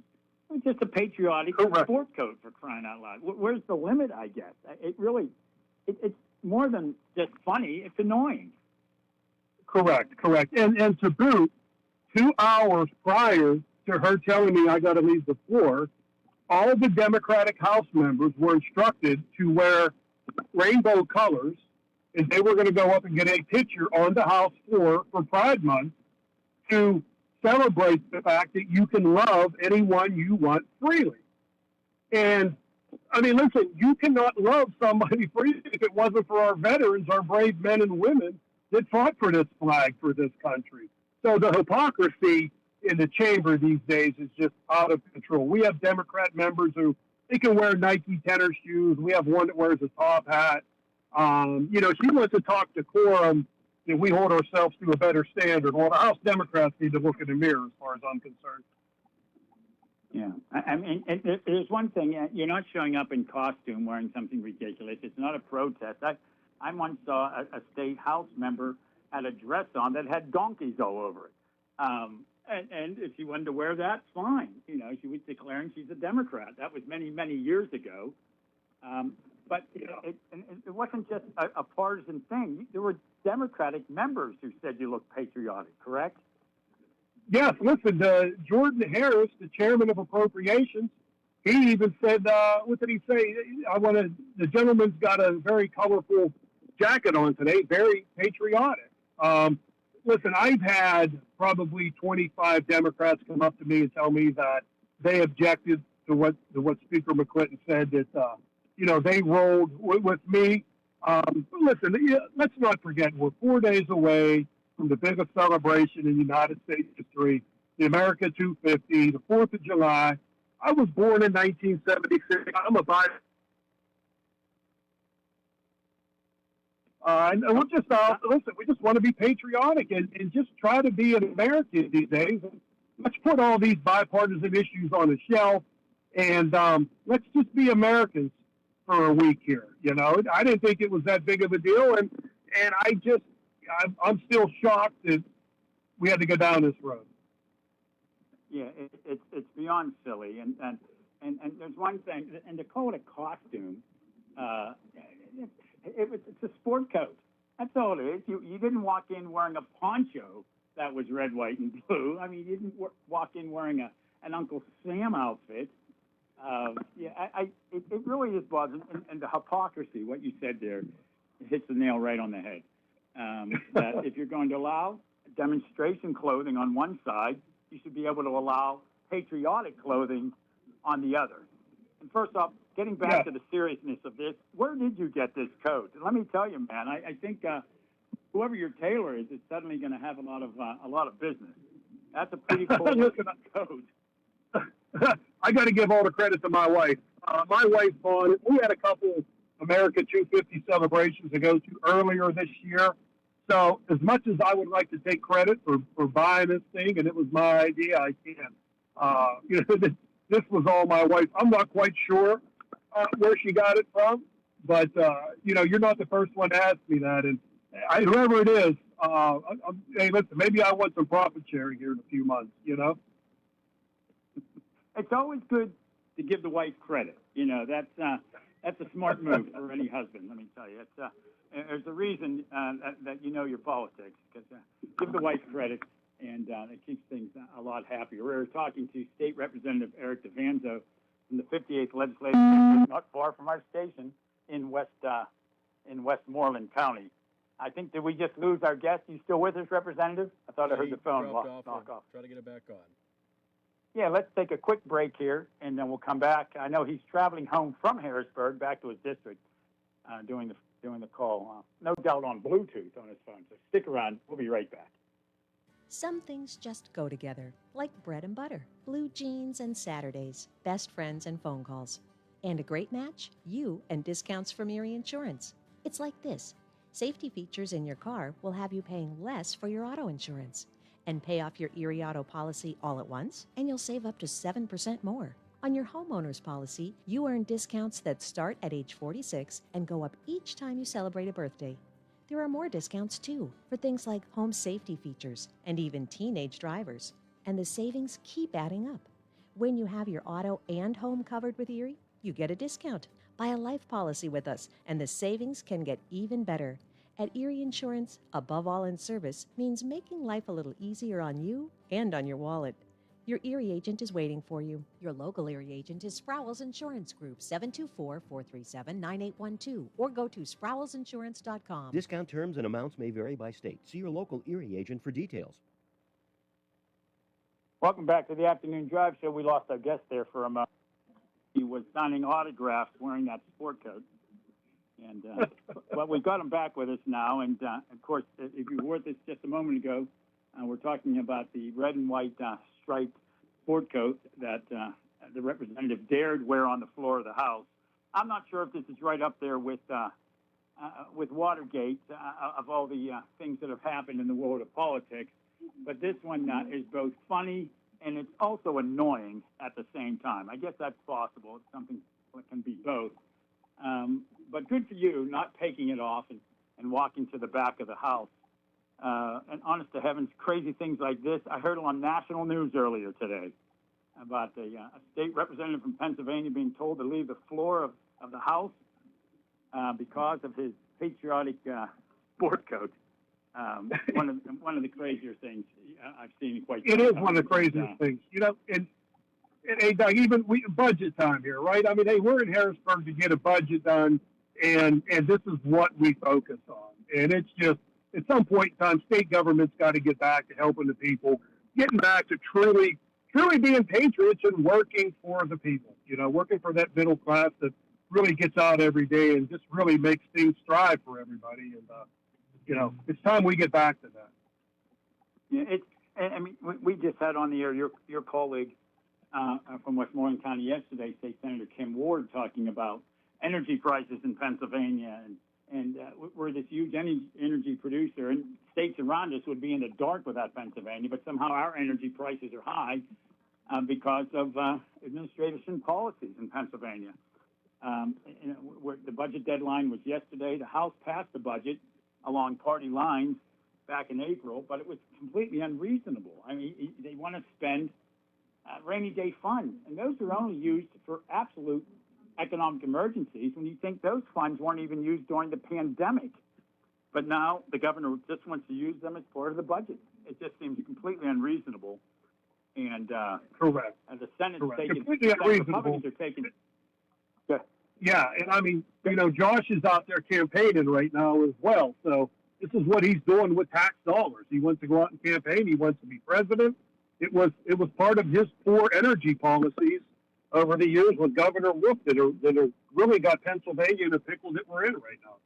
It's just a patriotic sport coat, for crying out loud. Where's the limit, I guess? It's more than just funny. It's annoying. Correct. And to boot, 2 hours prior to her telling me I got to leave the floor, all the Democratic House members were instructed to wear rainbow colors, and they were going to go up and get a picture on the House floor for Pride Month to celebrate the fact that you can love anyone you want freely. And, I mean, listen, you cannot love somebody freely if it wasn't for our veterans, our brave men and women that fought for this flag, for this country. So the hypocrisy in the chamber these days is just out of control. We have Democrat members who they can wear Nike tennis shoes. We have one that wears a top hat. She wants to talk decorum. We hold ourselves to a better standard. Well, the House Democrats need to look in the mirror, as far as I'm concerned. Yeah, I mean, and there's one thing. You're not showing up in costume wearing something ridiculous. It's not a protest. I once saw a state House member had a dress on that had donkeys all over it. And if she wanted to wear that, fine. She was declaring she's a Democrat. That was many, many years ago. But it wasn't just a partisan thing. There were Democratic members who said you look patriotic, correct? Yes, listen, Jordan Harris, the chairman of Appropriations, he even said, what did he say? The gentleman's got a very colorful jacket on today, very patriotic. Listen, I've had probably 25 Democrats come up to me and tell me that they objected to what Speaker McClinton said, that, they rolled with me. Listen, let's not forget, we're 4 days away from the biggest celebration in United States history, the America 250, the 4th of July. I was born in 1976. I'm a Biden. And we'll just, listen, we just want to be patriotic and just try to be an American these days. Let's put all these bipartisan issues on the shelf and let's just be Americans for a week here. I didn't think it was that big of a deal. And I'm still shocked that we had to go down this road. Yeah, it's beyond silly. And there's one thing, and to call it a costume, it's a sport coat. That's all it is. You didn't walk in wearing a poncho that was red, white, and blue. I mean, you didn't walk in wearing an Uncle Sam outfit. It really is bothering. And the hypocrisy, what you said there, hits the nail right on the head. That if you're going to allow demonstration clothing on one side, you should be able to allow patriotic clothing on the other. And first off, getting back to the seriousness of this, where did you get this coat? Let me tell you, man, I think whoever your tailor is suddenly going to have a lot of business. That's a pretty cool coat. I got to give all the credit to my wife. My wife bought it. We had a couple America 250 celebrations to go to earlier this year. So as much as I would like to take credit for buying this thing, and it was my idea, I can't. This was all my wife. I'm not quite sure where she got it from, but you're not the first one to ask me that. And whoever it is, hey, listen, maybe I want some profit sharing here in a few months. It's always good to give the wife credit. That's a smart move for any husband. Let me tell you, there's a reason that you know your politics, because give the wife credit, and it keeps things a lot happier. We were talking to State Representative Eric DeVanzo from the 58th Legislative District, not far from our station in Westmoreland County. I think, did we just lose our guest? You still with us, Representative? I thought I heard the phone knock off. Try to get it back on. Yeah, let's take a quick break here, and then we'll come back. I know he's traveling home from Harrisburg back to his district doing the call. No doubt on Bluetooth on his phone, so stick around. We'll be right back. Some things just go together, like bread and butter, blue jeans and Saturdays, best friends and phone calls. And a great match? You and discounts from Erie Insurance. It's like this. Safety features in your car will have you paying less for your auto insurance. And pay off your Erie Auto policy all at once, and you'll save up to 7% more. On your homeowner's policy, you earn discounts that start at age 46 and go up each time you celebrate a birthday. There are more discounts, too, for things like home safety features and even teenage drivers. And the savings keep adding up. When you have your auto and home covered with Erie, you get a discount. Buy a life policy with us, and the savings can get even better. At Erie Insurance, above all in service means making life a little easier on you and on your wallet. Your Erie agent is waiting for you. Your local Erie agent is Sprowell's Insurance Group, 724-437-9812, or go to sprowellsinsurance.com. Discount terms and amounts may vary by state. See your local Erie agent for details. Welcome back to the Afternoon Drive Show. We lost our guest there for a moment. He was signing autographs wearing that sport coat. And well, we've got him back with us now. And of course, if you were with us just a moment ago, We're talking about the red and white striped sport coat that the representative dared wear on the floor of the House. I'm not sure if this is right up there with Watergate, of all the things that have happened in the world of politics, but this one is both funny and it's also annoying at the same time. I guess that's possible. It's something that can be both. But good for you not taking it off and walking to the back of the House. And honest to heavens, crazy things like this. I heard on national news earlier today about a state representative from Pennsylvania being told to leave the floor of the House because of his patriotic sport coat. One of the crazier things I've seen quite. It is one of the craziest things, you know. And hey, Doug, even budget time here, right? I mean, hey, we're in Harrisburg to get a budget done, and this is what we focus on. And it's just at some point in time, state government's got to get back to helping the people, getting back to truly being patriots and working for the people. You know, working for that middle class that really gets out every day and just really makes things strive for everybody. And you know, it's time we get back to that. Yeah, I mean, we just had on the air your colleague from Westmoreland County yesterday, State Senator Kim Ward, talking about energy prices in Pennsylvania, and we're this huge energy producer, and states around us would be in the dark without Pennsylvania, but somehow our energy prices are high because of administration policies in Pennsylvania. You know, the budget deadline was yesterday. The House passed the budget along party lines back in April, but it was completely unreasonable. I mean, they want to spend rainy day funds, and those are only used for absolute economic emergencies when you think those funds weren't even used during the pandemic. But now the governor just wants to use them as part of the budget. It just seems completely unreasonable. And correct. And the Senate's Correct. taking, Completely the unreasonable. Republicans are taking. Yeah, and I mean, you know, Josh is out there campaigning right now as well. So this is what he's doing with tax dollars. He wants to go out and campaign. He wants to be president. It was part of his poor energy policies over the years with Governor Wolf that are really got Pennsylvania in the pickle that we're in right now.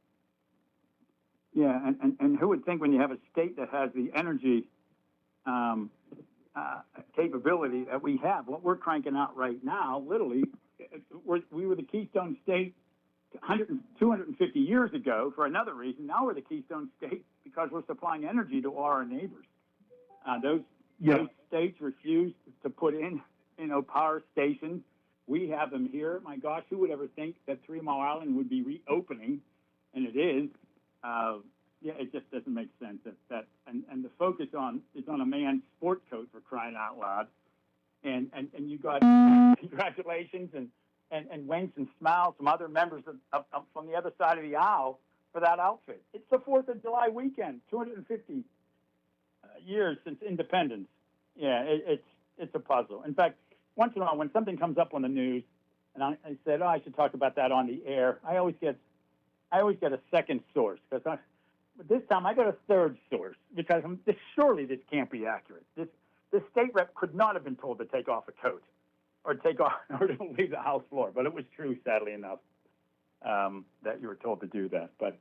Yeah, and who would think when you have a state that has the energy capability that we have, what we're cranking out right now, literally, we were the Keystone State 250 years ago for another reason. Now we're the Keystone State because we're supplying energy to our neighbors. Those states refused to put in, you know, power stations. We have them here. My gosh, who would ever think that 3 Mile Island would be reopening? And it is. Yeah, it just doesn't make sense. And the focus is on a man's sport coat, for crying out loud. And you got congratulations and winks and smiles from other members from the other side of the aisle for that outfit. It's the 4th of July weekend, 250 years since independence. Yeah, it's a puzzle. In fact, once in a while, when something comes up on the news, and I said, I should talk about that on the air, I always get a second source, but this time I got a third source because surely this can't be accurate. This state rep could not have been told to take off a coat or to leave the House floor, but it was true, sadly enough, that you were told to do that. But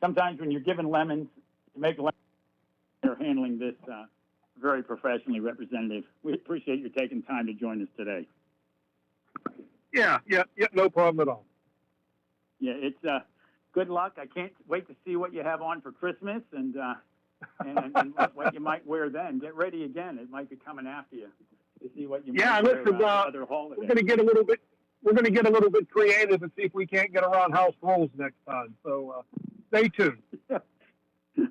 sometimes when you're given lemons, you make lemons. You're handling this very professionally, Representative. We appreciate you taking time to join us today. Yeah, no problem at all. Yeah, it's good luck. I can't wait to see what you have on for Christmas and what you might wear then. Get ready again. It might be coming after you to see what you might wear other holidays. We're going to get a little bit. We're going to get a little bit creative and see if we can't get around house rules next time. So stay tuned.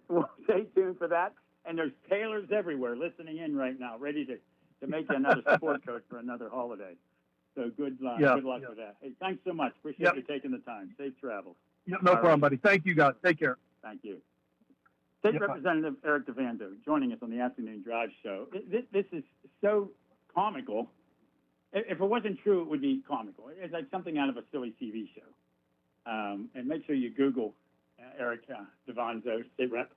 Well, stay tuned for that. And there's tailors everywhere listening in right now, ready to make you another sport coat for another holiday. So good luck. Good luck with that. Hey, thanks so much. Appreciate you taking the time. Safe travels. Yep, no problem, buddy. Thank you, guys. Take care. Thank you. State Representative Eric DeVando joining us on the Afternoon Drive Show. This is so comical. If it wasn't true, it would be comical. It's like something out of a silly TV show. And make sure you Google Eric DeVando, State Rep,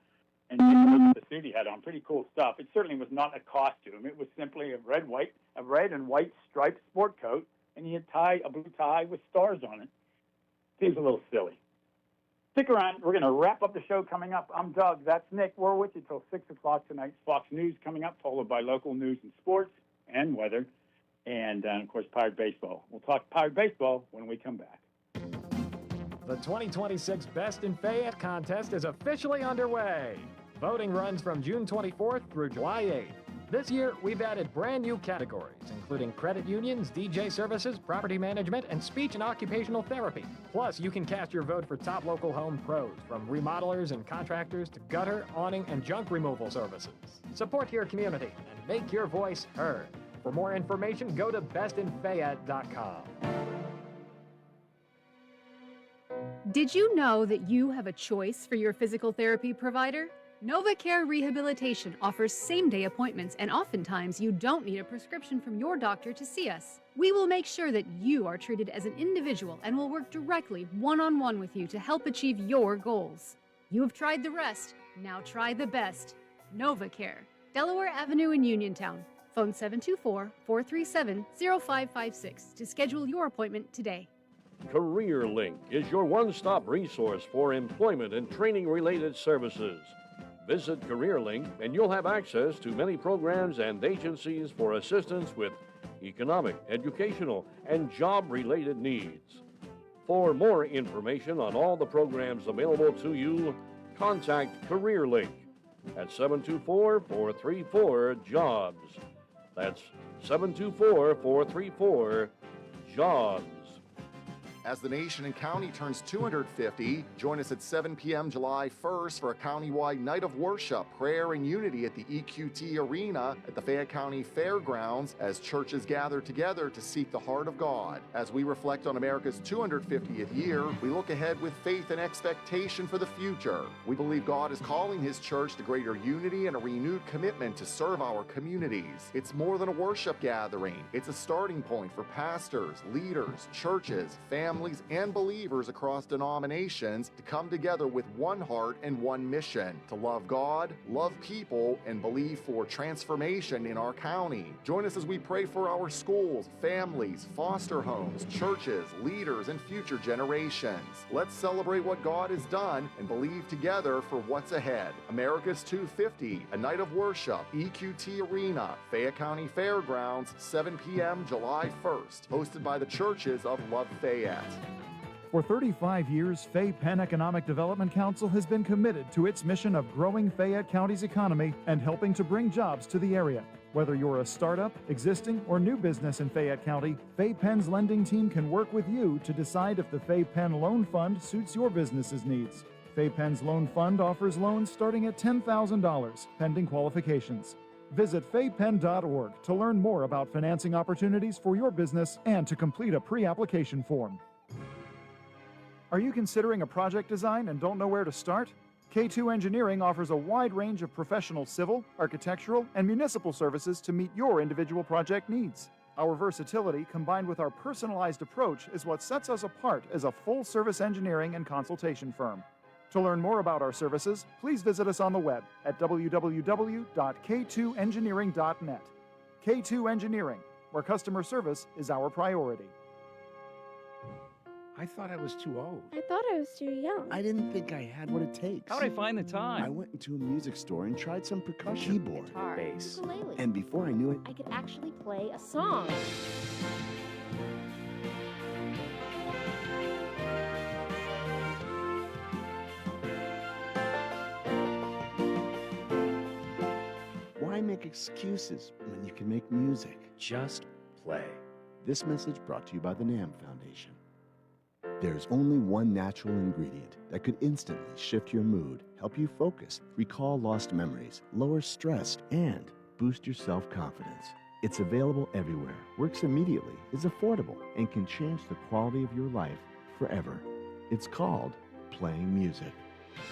and take a look at the suit he had on. Pretty cool stuff. It certainly was not a costume. It was simply a red and white striped sport coat, and he had a blue tie with stars on it. Seems a little silly. Stick around. We're going to wrap up the show coming up. I'm Doug. That's Nick. We're with you till 6 o'clock tonight. Fox News coming up, followed by local news and sports and weather. And, of course, Pirate Baseball. We'll talk Pirate Baseball when we come back. The 2026 Best in Fayette contest is officially underway. Voting runs from June 24th through July 8th. This year, we've added brand new categories, including credit unions, DJ services, property management, and speech and occupational therapy. Plus, you can cast your vote for top local home pros, from remodelers and contractors to gutter, awning, and junk removal services. Support your community and make your voice heard. For more information, go to bestinfayette.com. Did you know that you have a choice for your physical therapy provider? NovaCare Rehabilitation offers same-day appointments, and oftentimes you don't need a prescription from your doctor to see us. We will make sure that you are treated as an individual and will work directly one-on-one with you to help achieve your goals. You have tried the rest. Now try the best. NovaCare, Delaware Avenue in Uniontown. Phone 724-437-0556 to schedule your appointment today. CareerLink is your one-stop resource for employment and training-related services. Visit CareerLink and you'll have access to many programs and agencies for assistance with economic, educational, and job-related needs. For more information on all the programs available to you, contact CareerLink at 724-434-JOBS. That's 724-434-JOBS. As the nation and county turns 250, join us at 7 p.m. July 1st for a countywide night of worship, prayer, and unity at the EQT Arena at the Fayette County Fairgrounds as churches gather together to seek the heart of God. As we reflect on America's 250th year, we look ahead with faith and expectation for the future. We believe God is calling His church to greater unity and a renewed commitment to serve our communities. It's more than a worship gathering. It's a starting point for pastors, leaders, churches, families, and believers across denominations to come together with one heart and one mission: to love God, love people, and believe for transformation in our county. Join us as we pray for our schools, families, foster homes, churches, leaders, and future generations. Let's celebrate what God has done and believe together for what's ahead. America's 250, a night of worship, EQT Arena, Fayette County Fairgrounds, 7 p.m. July 1st, hosted by the Churches of Love Fayette. For 35 years, Fay Penn Economic Development Council has been committed to its mission of growing Fayette County's economy and helping to bring jobs to the area. Whether you're a startup, existing, or new business in Fayette County, Fay Penn's lending team can work with you to decide if the Fay Penn Loan Fund suits your business's needs. Fay Penn's Loan Fund offers loans starting at $10,000, pending qualifications. Visit faypenn.org to learn more about financing opportunities for your business and to complete a pre-application form. Are you considering a project design and don't know where to start? K2 Engineering offers a wide range of professional civil, architectural, and municipal services to meet your individual project needs. Our versatility, combined with our personalized approach, is what sets us apart as a full-service engineering and consultation firm. To learn more about our services, please visit us on the web at www.k2engineering.net. K2 Engineering, where customer service is our priority. I thought I was too old. I thought I was too young. I didn't think I had what it takes. How'd I find the time? I went into a music store and tried some percussion. Keyboard, Guitar, bass. ukulele. And before I knew it, I could actually play a song. why make excuses when you can make music? Just play. This message brought to you by the NAM Foundation. There's only one natural ingredient that could instantly shift your mood, help you focus, recall lost memories, lower stress, and boost your self-confidence. It's available everywhere, works immediately, is affordable, and can change the quality of your life forever. It's called playing music.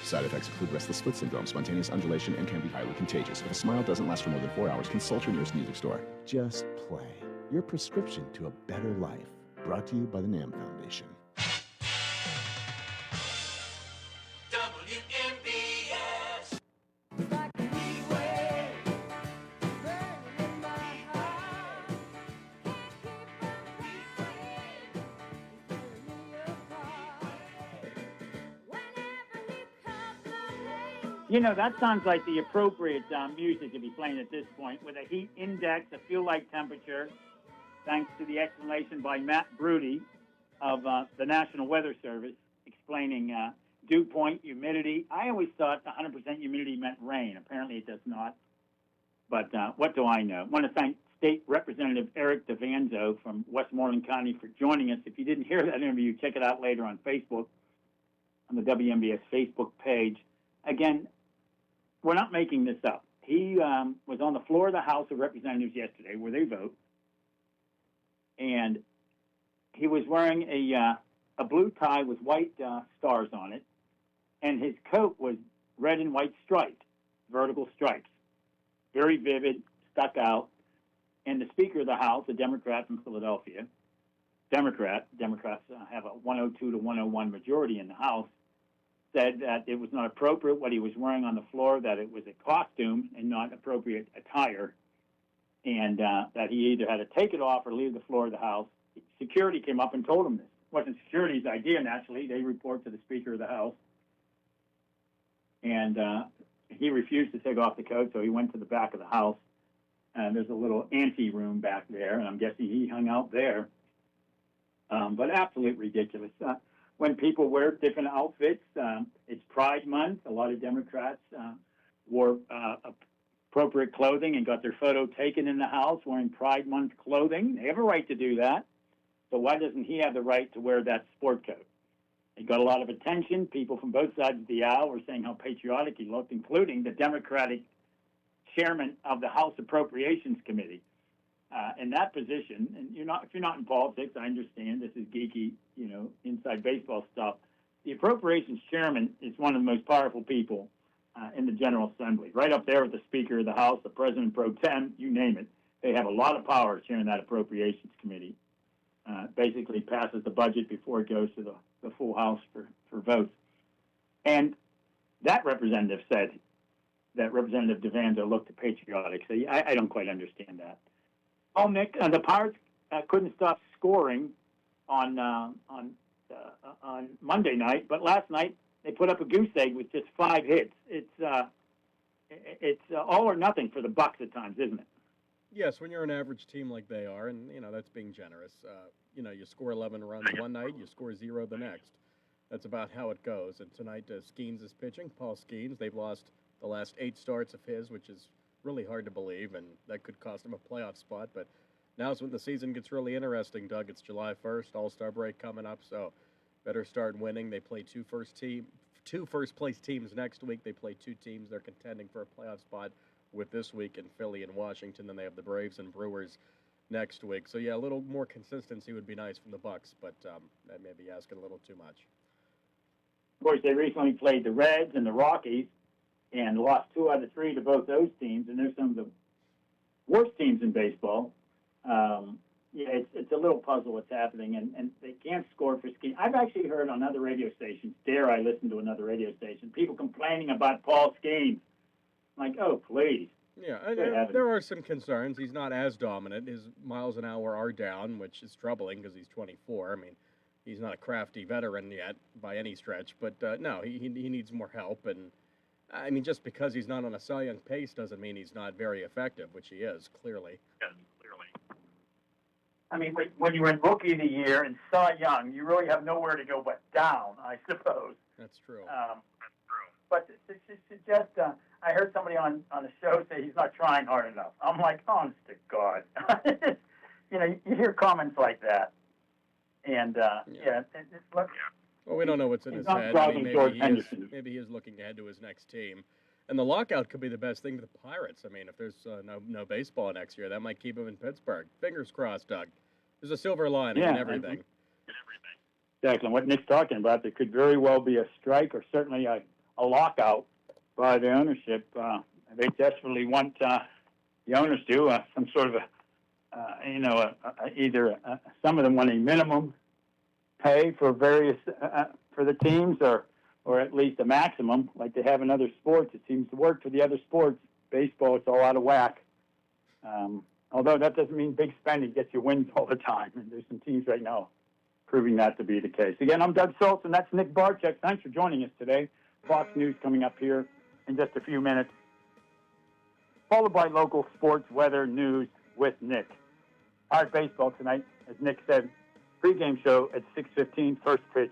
Side effects include restless foot syndrome, spontaneous undulation, and can be highly contagious. If a smile doesn't last for more than 4 hours, consult your nearest music store. Just play. Your prescription to a better life. Brought to you by the NAM Foundation. You know, that sounds like the appropriate music to be playing at this point, with a heat index, a feel-like temperature, thanks to the explanation by Matt Broody of the National Weather Service, explaining dew point, humidity. I always thought 100% humidity meant rain. Apparently it does not. But what do I know? I want to thank State Representative Eric DeVanzo from Westmoreland County for joining us. If you didn't hear that interview, check it out later on Facebook, on the WMBS Facebook page. Again, we're not making this up. He was on the floor of the House of Representatives yesterday, where they vote, and he was wearing a blue tie with white stars on it, and his coat was red and white striped, vertical stripes, very vivid, stuck out. And the Speaker of the House, a Democrat from Philadelphia, Democrats have a 102 to 101 majority in the House, said that it was not appropriate what he was wearing on the floor, that it was a costume and not appropriate attire, and that he either had to take it off or leave the floor of the House. Security came up and told him this. It wasn't security's idea, naturally. They report to the Speaker of the House. And he refused to take off the coat, so he went to the back of the House. And there's a little ante room back there, and I'm guessing he hung out there. But absolutely ridiculous. When people wear different outfits, it's Pride Month. A lot of Democrats wore appropriate clothing and got their photo taken in the House wearing Pride Month clothing. They have a right to do that. So why doesn't he have the right to wear that sport coat? He got a lot of attention. People from both sides of the aisle were saying how patriotic he looked, including the Democratic chairman of the House Appropriations Committee. In that position, and if you're not in politics, I understand this is geeky, inside baseball stuff. The Appropriations Chairman is one of the most powerful people in the General Assembly, right up there with the Speaker of the House, the President Pro Tem, you name it. They have a lot of power chairing that Appropriations Committee. Basically passes the budget before it goes to the full House for votes. And that representative said that Representative DeVanzo looked patriotic. So I don't quite understand that. Oh, Nick, the Pirates couldn't stop scoring on Monday night, but last night they put up a goose egg with just 5 hits. It's all or nothing for the Bucks at times, isn't it? Yes, when you're an average team like they are, and that's being generous. You score 11 runs one night, you score 0 the next. That's about how it goes. And tonight, Skeens is pitching. Paul Skeens. They've lost the last 8 starts of his, which is really hard to believe, and that could cost him a playoff spot. But now's when the season gets really interesting, Doug. It's July 1st, All-Star break coming up, so better start winning. They play two first-place teams next week. They play 2 teams they're contending for a playoff spot with this week in Philly and Washington. Then they have the Braves and Brewers next week. So, yeah, a little more consistency would be nice from the Bucks, but that may be asking a little too much. Of course, they recently played the Reds and the Rockies and lost 2 out of 3 to both those teams, and they're some of the worst teams in baseball. It's a little puzzle what's happening, and they can't score for Skeens. I've actually heard on other radio stations, dare I listen to another radio station, people complaining about Paul Skeens. I'm like, oh, please. Yeah, there are some concerns. He's not as dominant. His miles an hour are down, which is troubling because he's 24. I mean, he's not a crafty veteran yet by any stretch, but no, he needs more help. And I mean, just because he's not on a Cy Young pace doesn't mean he's not very effective, which he is, clearly. Yes, clearly. I mean, when you're in Rookie of the Year and Cy Young, you really have nowhere to go but down, I suppose. That's true. But to suggest, I heard somebody on the show say he's not trying hard enough. I'm like, honest to God. You hear comments like that. And, well, we don't know what's in his head. I mean, maybe he is looking ahead to his next team. And the lockout could be the best thing for the Pirates. I mean, if there's no baseball next year, that might keep him in Pittsburgh. Fingers crossed, Doug. There's a silver lining in everything. Exactly. What Nick's talking about, there could very well be a strike or certainly a lockout by the ownership. They desperately want the owners to some sort of either some of them want a minimum pay for various for the teams, or at least a maximum, like they have in other sports. It seems to work for the other sports. Baseball, it's all out of whack. Although that doesn't mean big spending gets you wins all the time. And there's some teams right now proving that to be the case. Again, I'm Doug Saltzman. That's Nick Barczyk. Thanks for joining us today. Fox News coming up here in just a few minutes, followed by local sports, weather, news with Nick. Pirate baseball tonight, as Nick said, pregame show at 6:15, first pitch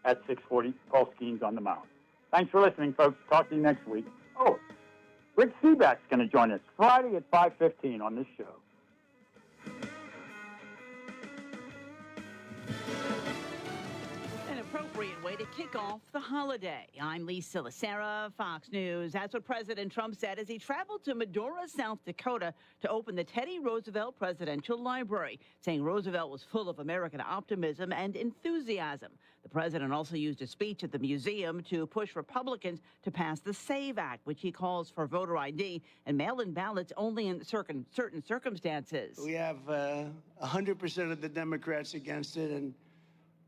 at 6:40. Paul Skeens on the mound. Thanks for listening, folks. Talk to you next week. Oh, Rick Seaback's going to join us Friday at 5:15 on this show. An appropriate way to kick off the holiday. I'm Lisa Lacera, Fox News. That's what President Trump said as he traveled to Medora, South Dakota to open the Teddy Roosevelt Presidential Library, saying Roosevelt was full of American optimism and enthusiasm. The president also used a speech at the museum to push Republicans to pass the SAVE Act, which he calls for voter ID and mail-in ballots only in certain circumstances. We have 100% of the Democrats against it and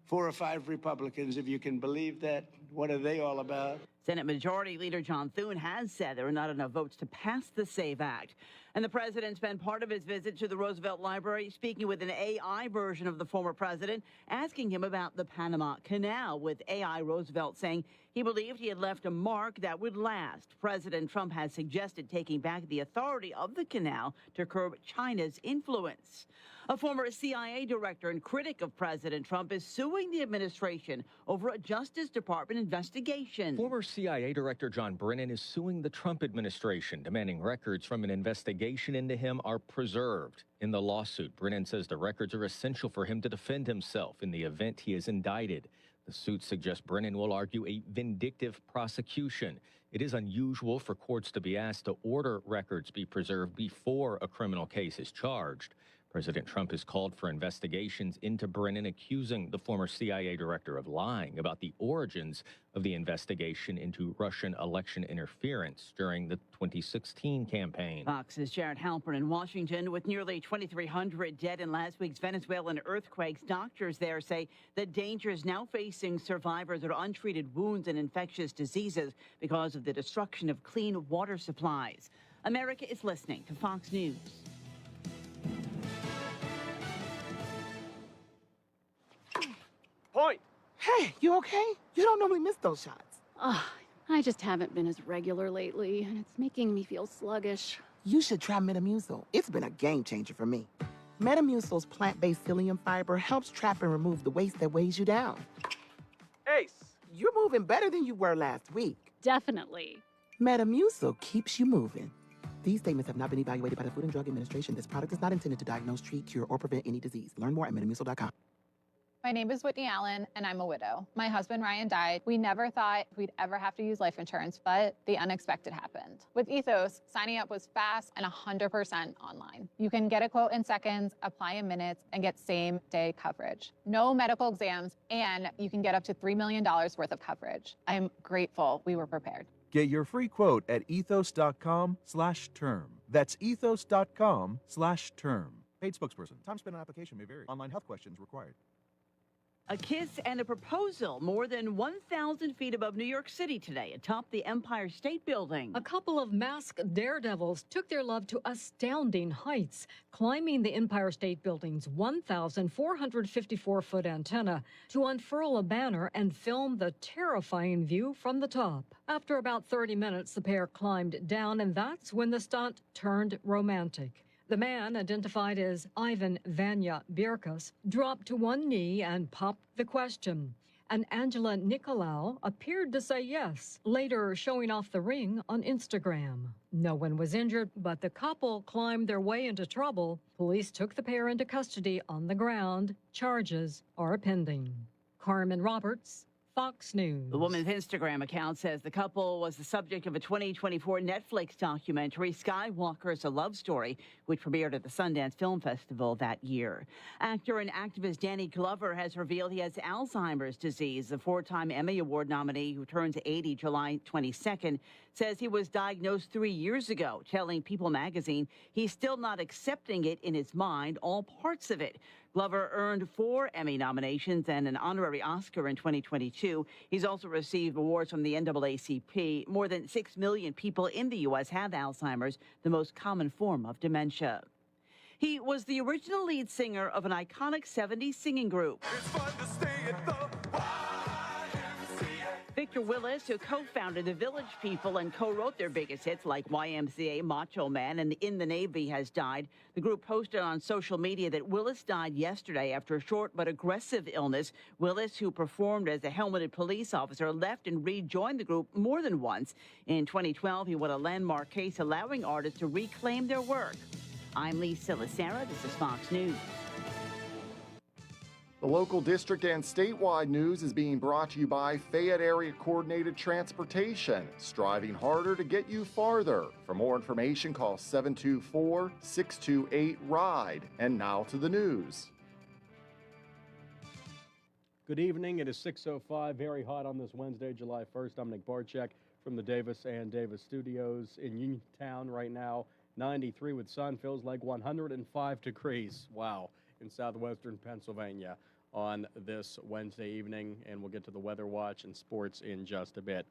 4 or 5 Republicans, if you can believe that. What are they all about? Senate Majority Leader John Thune has said there are not enough votes to pass the SAVE Act. And the president spent part of his visit to the Roosevelt Library speaking with an AI version of the former president, asking him about the Panama Canal, with AI Roosevelt saying he believed he had left a mark that would last. President Trump has suggested taking back the authority of the canal to curb China's influence. A former CIA director and critic of President Trump is suing the administration over a Justice Department investigation. Former CIA Director John Brennan is suing the Trump administration, demanding records from an investigation into him are preserved. In the lawsuit, Brennan says the records are essential for him to defend himself in the event he is indicted. The suit suggests Brennan will argue a vindictive prosecution. It is unusual for courts to be asked to order records be preserved before a criminal case is charged. President Trump has called for investigations into Brennan, accusing the former CIA director of lying about the origins of the investigation into Russian election interference during the 2016 campaign. Fox's Jared Halpern in Washington. With nearly 2,300 dead in last week's Venezuelan earthquakes, doctors there say the dangers now facing survivors are untreated wounds and infectious diseases because of the destruction of clean water supplies. America is listening to Fox News. Point. Hey, you okay? You don't normally miss those shots. I just haven't been as regular lately, and it's making me feel sluggish. You should try Metamucil. It's been a game changer for me. Metamucil's plant-based psyllium fiber helps trap and remove the waste that weighs you down. Ace, you're moving better than you were last week. Definitely. Metamucil keeps you moving. These statements have not been evaluated by the Food and Drug Administration. This product is not intended to diagnose, treat, cure, or prevent any disease. Learn more at metamucil.com. My name is Whitney Allen, and I'm a widow. My husband, Ryan, died. We never thought we'd ever have to use life insurance, but the unexpected happened. With Ethos, signing up was fast and 100% online. You can get a quote in seconds, apply in minutes, and get same-day coverage. No medical exams, and you can get up to $3 million worth of coverage. I'm grateful we were prepared. Get your free quote at ethos.com/term. That's ethos.com/term. Paid spokesperson. Time spent on application may vary. Online health questions required. A kiss and a proposal more than 1,000 feet above New York City today atop the Empire State Building. A couple of masked daredevils took their love to astounding heights, climbing the Empire State Building's 1,454-foot antenna to unfurl a banner and film the terrifying view from the top. After about 30 minutes, the pair climbed down, and that's when the stunt turned romantic. The man, identified as Ivan Vanya Birkas, dropped to one knee and popped the question. And Angela Nicolau appeared to say yes, later showing off the ring on Instagram. No one was injured, but the couple climbed their way into trouble. Police took the pair into custody on the ground. Charges are pending. Carmen Roberts, Fox News. The woman's Instagram account says the couple was the subject of a 2024 Netflix documentary, Skywalker's A Love Story, which premiered at the Sundance Film Festival that year. Actor and activist Danny Glover has revealed he has Alzheimer's disease. The 4-time Emmy Award nominee, who turns 80 July 22nd, says he was diagnosed 3 years ago, telling People magazine he's still not accepting it in his mind, all parts of it. Glover earned 4 Emmy nominations and an honorary Oscar in 2022. He's also received awards from the NAACP. More than 6 million people in the U.S. have Alzheimer's, the most common form of dementia. He was the original lead singer of an iconic 70s singing group. Victor Willis, who co-founded the Village People and co-wrote their biggest hits like YMCA, Macho Man, and In the Navy, has died. The group posted on social media that Willis died yesterday after a short but aggressive illness. Willis, who performed as a helmeted police officer, left and rejoined the group more than once. In 2012, he won a landmark case allowing artists to reclaim their work. I'm Lee Silasera. This is Fox News. The local district and statewide news is being brought to you by Fayette Area Coordinated Transportation, striving harder to get you farther. For more information, call 724-628-RIDE. And now to the news. Good evening. It is 6:05, very hot on this Wednesday, July 1st. I'm Nick Barczyk from the Davis and Davis Studios in Uniontown right now. 93 with sun, feels like 105 degrees. Wow, in southwestern Pennsylvania on this Wednesday evening, and we'll get to the weather watch and sports in just a bit.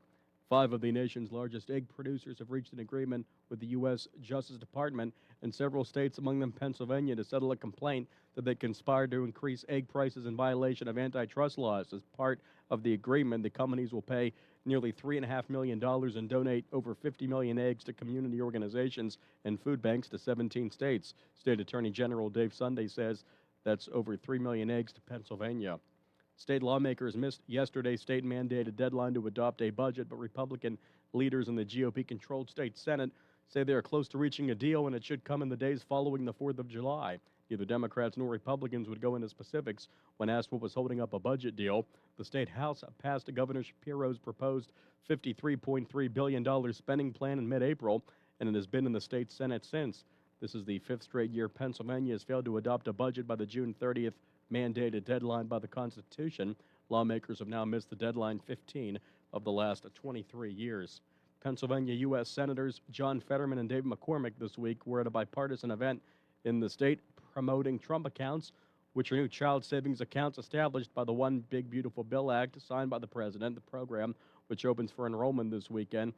5 of the nation's largest egg producers have reached an agreement with the U.S. Justice Department and several states, among them Pennsylvania, to settle a complaint that they conspired to increase egg prices in violation of antitrust laws. As part of the agreement, the companies will pay nearly $3.5 million and donate over 50 million eggs to community organizations and food banks to 17 states. State Attorney General Dave Sunday says that's over 3 million eggs to Pennsylvania. State lawmakers missed yesterday's state-mandated deadline to adopt a budget, but Republican leaders in the GOP-controlled state Senate say they are close to reaching a deal, and it should come in the days following the 4th of July. Neither Democrats nor Republicans would go into specifics when asked what was holding up a budget deal. The state House passed Governor Shapiro's proposed $53.3 billion spending plan in mid-April, and it has been in the state Senate since. This is the 5th straight year Pennsylvania has failed to adopt a budget by the June 30th mandated deadline by the Constitution. Lawmakers have now missed the deadline 15 of the last 23 years. Pennsylvania U.S. Senators John Fetterman and Dave McCormick this week were at a bipartisan event in the state promoting Trump accounts, which are new child savings accounts established by the One Big Beautiful Bill Act signed by the president. The program, which opens for enrollment this weekend,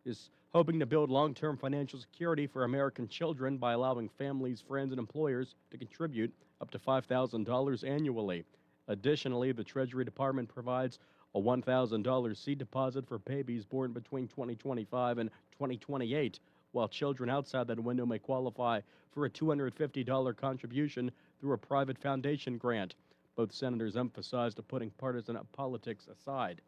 is hoping to build long-term financial security for American children by allowing families, friends, and employers to contribute up to $5,000 annually. Additionally, the Treasury Department provides a $1,000 seed deposit for babies born between 2025 and 2028, while children outside that window may qualify for a $250 contribution through a private foundation grant. Both senators emphasized putting partisan politics aside.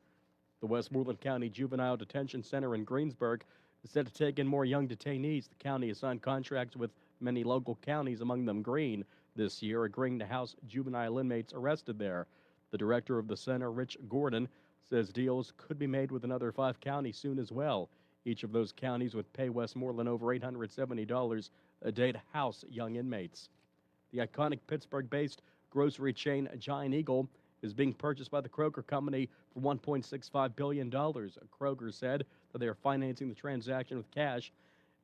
The Westmoreland County Juvenile Detention Center in Greensburg is set to take in more young detainees. The county has signed contracts with many local counties, among them Greene, this year, agreeing to house juvenile inmates arrested there. The director of the center, Rich Gordon, says deals could be made with another 5 counties soon as well. Each of those counties would pay Westmoreland over $870 a day to house young inmates. The iconic Pittsburgh-based grocery chain Giant Eagle is being purchased by the Kroger Company for $1.65 billion. Kroger said that they are financing the transaction with cash,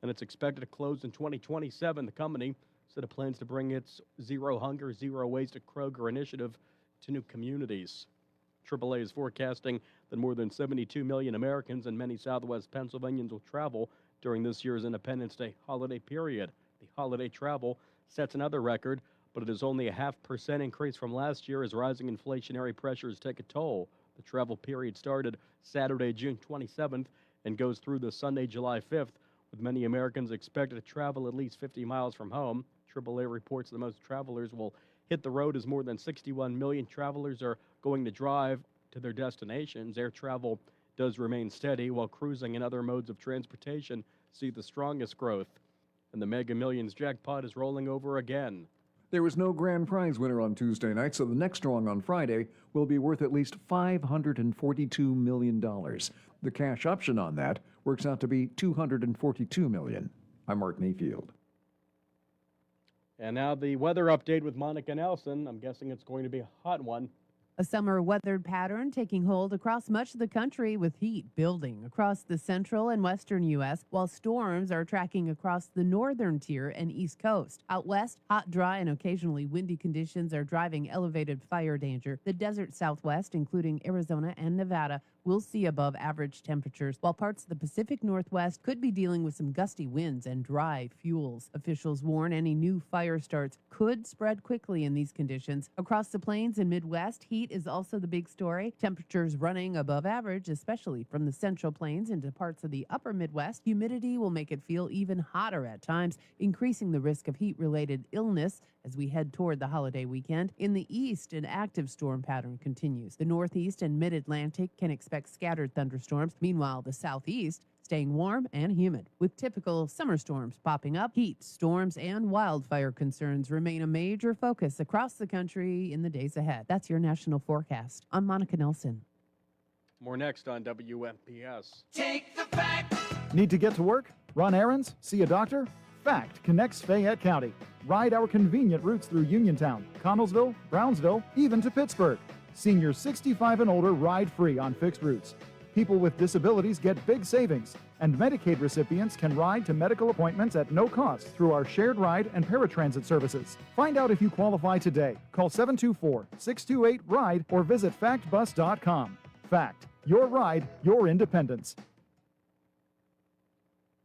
and it's expected to close in 2027. The company said it plans to bring its Zero Hunger, Zero Waste at Kroger initiative to new communities. AAA is forecasting that more than 72 million Americans and many Southwest Pennsylvanians will travel during this year's Independence Day holiday period. The holiday travel sets another record, but it is only a 0.5% increase from last year as rising inflationary pressures take a toll. The travel period started Saturday, June 27th and goes through the Sunday, July 5th, with many Americans expected to travel at least 50 miles from home. AAA reports the most travelers will hit the road as more than 61 million travelers are going to drive to their destinations. Air travel does remain steady, while cruising and other modes of transportation see the strongest growth. And the Mega Millions jackpot is rolling over again. There was no grand prize winner on Tuesday night, so the next drawing on Friday will be worth at least $542 million. The cash option on that works out to be $242 million. I'm Mark Mayfield. And now the weather update with Monica Nelson. I'm guessing it's going to be a hot one. A summer weather pattern taking hold across much of the country, with heat building across the central and western U.S., while storms are tracking across the northern tier and east coast. Out west, hot, dry, and occasionally windy conditions are driving elevated fire danger. The desert southwest, including Arizona and Nevada, will see above average temperatures, while parts of the Pacific Northwest could be dealing with some gusty winds and dry fuels. Officials warn any new fire starts could spread quickly in these conditions. Across the plains and Midwest, heat heat is also the big story. Temperatures running above average, especially from the Central Plains into parts of the upper Midwest. Humidity will make it feel even hotter at times, increasing the risk of heat-related illness as we head toward the holiday weekend. In the east, an active storm pattern continues. The northeast and mid-Atlantic can expect scattered thunderstorms. Meanwhile, the southeast staying warm and humid. With typical summer storms popping up, heat, storms, and wildfire concerns remain a major focus across the country in the days ahead. That's your national forecast. I'm Monica Nelson. More next on WMPS. Take the fact. Need to get to work? Run errands? See a doctor? Fact connects Fayette County. Ride our convenient routes through Uniontown, Connellsville, Brownsville, even to Pittsburgh. Seniors 65 and older ride free on fixed routes. People with disabilities get big savings, and Medicaid recipients can ride to medical appointments at no cost through our shared ride and paratransit services. Find out if you qualify today. Call 724-628-RIDE or visit factbus.com. Fact, your ride, your independence.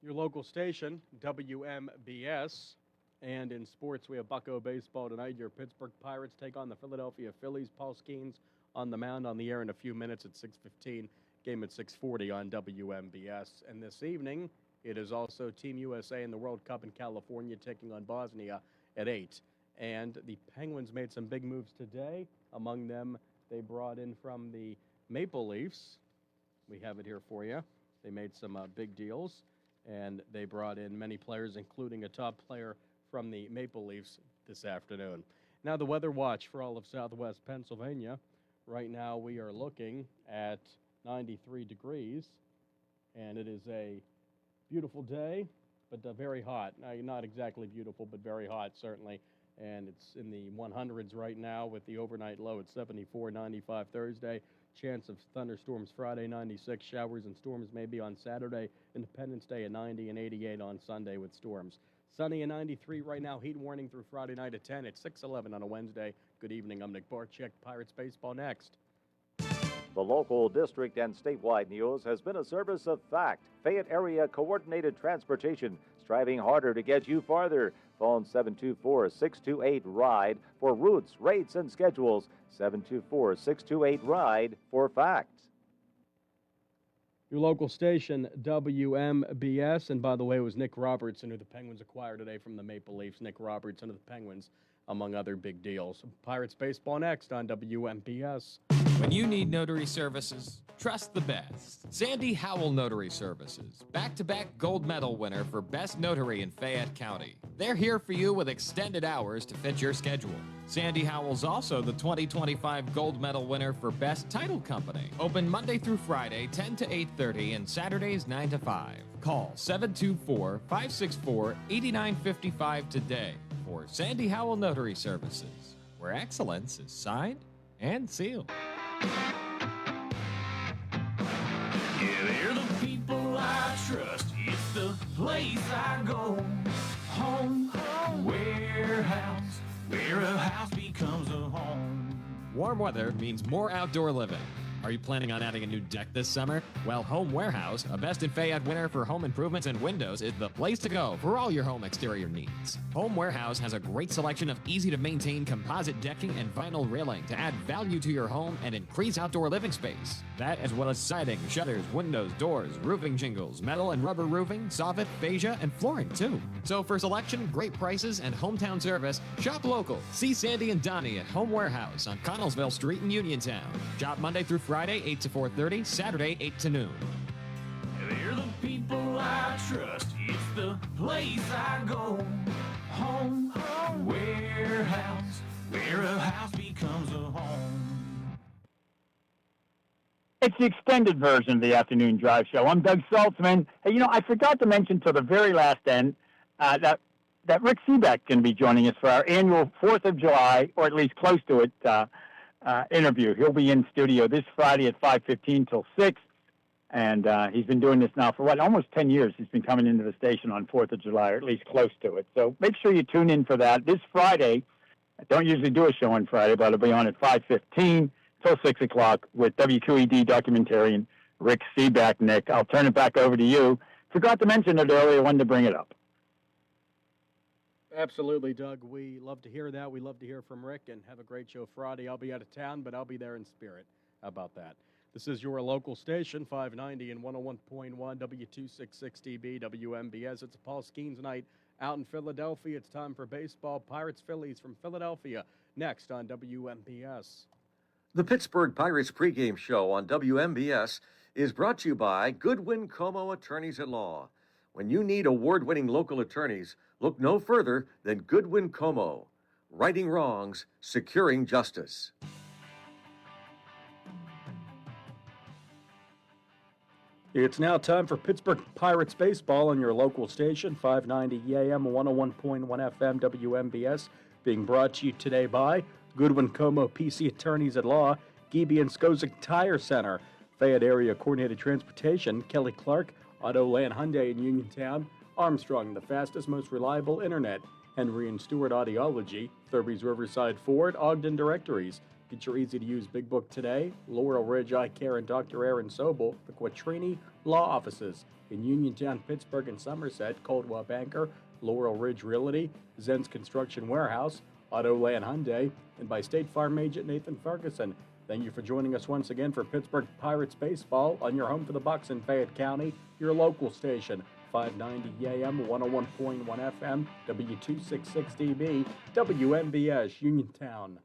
Your local station, WMBS. And in sports, we have Bucko baseball tonight. Your Pittsburgh Pirates take on the Philadelphia Phillies. Paul Skeens on the mound, on the air in a few minutes at 6:15. Game at 6:40 on WMBS. And this evening, it is also Team USA in the World Cup in California taking on Bosnia at 8. And the Penguins made some big moves today. Among them, they brought in from the Maple Leafs. We have it here for you. They made some big deals, and they brought in many players, including a top player from the Maple Leafs this afternoon. Now the weather watch for all of southwest Pennsylvania. Right now we are looking at 93 degrees, and it is a beautiful day, but very hot. Now, not exactly beautiful, but very hot, certainly. And it's in the 100s right now with the overnight low at 74, 95 Thursday. Chance of thunderstorms Friday, 96. Showers and storms maybe on Saturday. Independence Day at 90 and 88 on Sunday with storms. Sunny and 93 right now. Heat warning through Friday night at 10 at 6:11 on a Wednesday. Good evening. I'm Nick Barczyk. Pirates baseball next. The local, district, and statewide news has been a service of Fact, Fayette Area Coordinated Transportation, striving harder to get you farther. Phone 724-628-RIDE for routes, rates, and schedules. 724-628-RIDE for Fact. Your local station, WMBS. And by the way, it was Nick Robertson who the Penguins acquired today from the Maple Leafs. Nick Robertson of the Penguins, among other big deals. Pirates baseball next on WMPS. When you need notary services, trust the best. Sandy Howell Notary Services, back-to-back gold medal winner for Best Notary in Fayette County. They're here for you with extended hours to fit your schedule. Sandy Howell's also the 2025 gold medal winner for Best Title Company. Open Monday through Friday, 10 to 8:30, and Saturdays, 9 to 5. Call 724-564-8955 today for Sandy Howell Notary Services, where excellence is signed and sealed. Yeah, they're the people I trust. It's the place I go. Home, warehouse, where a house becomes a home. Warm weather means more outdoor living. Are you planning on adding a new deck this summer? Well, Home Warehouse, a Best in Fayette winner for home improvements and windows, is the place to go for all your home exterior needs. Home Warehouse has a great selection of easy-to-maintain composite decking and vinyl railing to add value to your home and increase outdoor living space. That, as well as siding, shutters, windows, doors, roofing shingles, metal and rubber roofing, soffit, fascia, and flooring, too. So for selection, great prices, and hometown service, shop local. See Sandy and Donnie at Home Warehouse on Connellsville Street in Uniontown. Shop Monday through Friday, 8 to 4:30, Saturday, 8 to noon. They're the people I trust. It's the place I go. Home, warehouse, where a house becomes a home. It's the extended version of the Afternoon Drive Show. I'm Doug Saltzman. Hey, I forgot to mention till the very last end that Rick Seebeck's going to be joining us for our annual 4th of July, or at least close to it, interview. He'll be in studio this Friday at 5:15 till 6. And he's been doing this now for, almost 10 years. He's been coming into the station on 4th of July, or at least close to it. So make sure you tune in for that. This Friday, I don't usually do a show on Friday, but I'll be on at 5:15 till 6 o'clock with WQED documentarian Rick Seebeck. Nick, I'll turn it back over to you. Forgot to mention it earlier, wanted to bring it up. Absolutely, Doug. We love to hear that. We love to hear from Rick, and have a great show Friday. I'll be out of town, but I'll be there in spirit. How about that? This is your local station, 590 and 101.1 W266DB WMBS. It's a Paul Skeens night out in Philadelphia. It's time for baseball. Pirates Phillies from Philadelphia next on WMBS. The Pittsburgh Pirates pregame show on WMBS is brought to you by Goodwin Como Attorneys at Law. When you need award-winning local attorneys, look no further than Goodwin Como. Righting wrongs, securing justice. It's now time for Pittsburgh Pirates baseball on your local station, 590 AM, 101.1 FM, WMBS, being brought to you today by Goodwin Como PC Attorneys at Law, Geeby and Skozek Tire Center, Fayette Area Coordinated Transportation, Kelly Clark, Auto Land Hyundai in Uniontown, Armstrong, the fastest, most reliable internet, Henry and Stewart Audiology, Thurby's Riverside Ford, Ogden Directories. Get your easy-to-use Big Book today, Laurel Ridge Eye Care and Dr. Aaron Sobel, the Quattrini Law Offices in Uniontown, Pittsburgh, and Somerset, Coldwell Banker, Laurel Ridge Realty, Zen's Construction Warehouse, Auto Land Hyundai, and by State Farm Agent Nathan Ferguson. Thank you for joining us once again for Pittsburgh Pirates baseball on your home for the Bucks in Fayette County, your local station, 590 AM, 101.1 FM, W266DB, WMBS, Uniontown.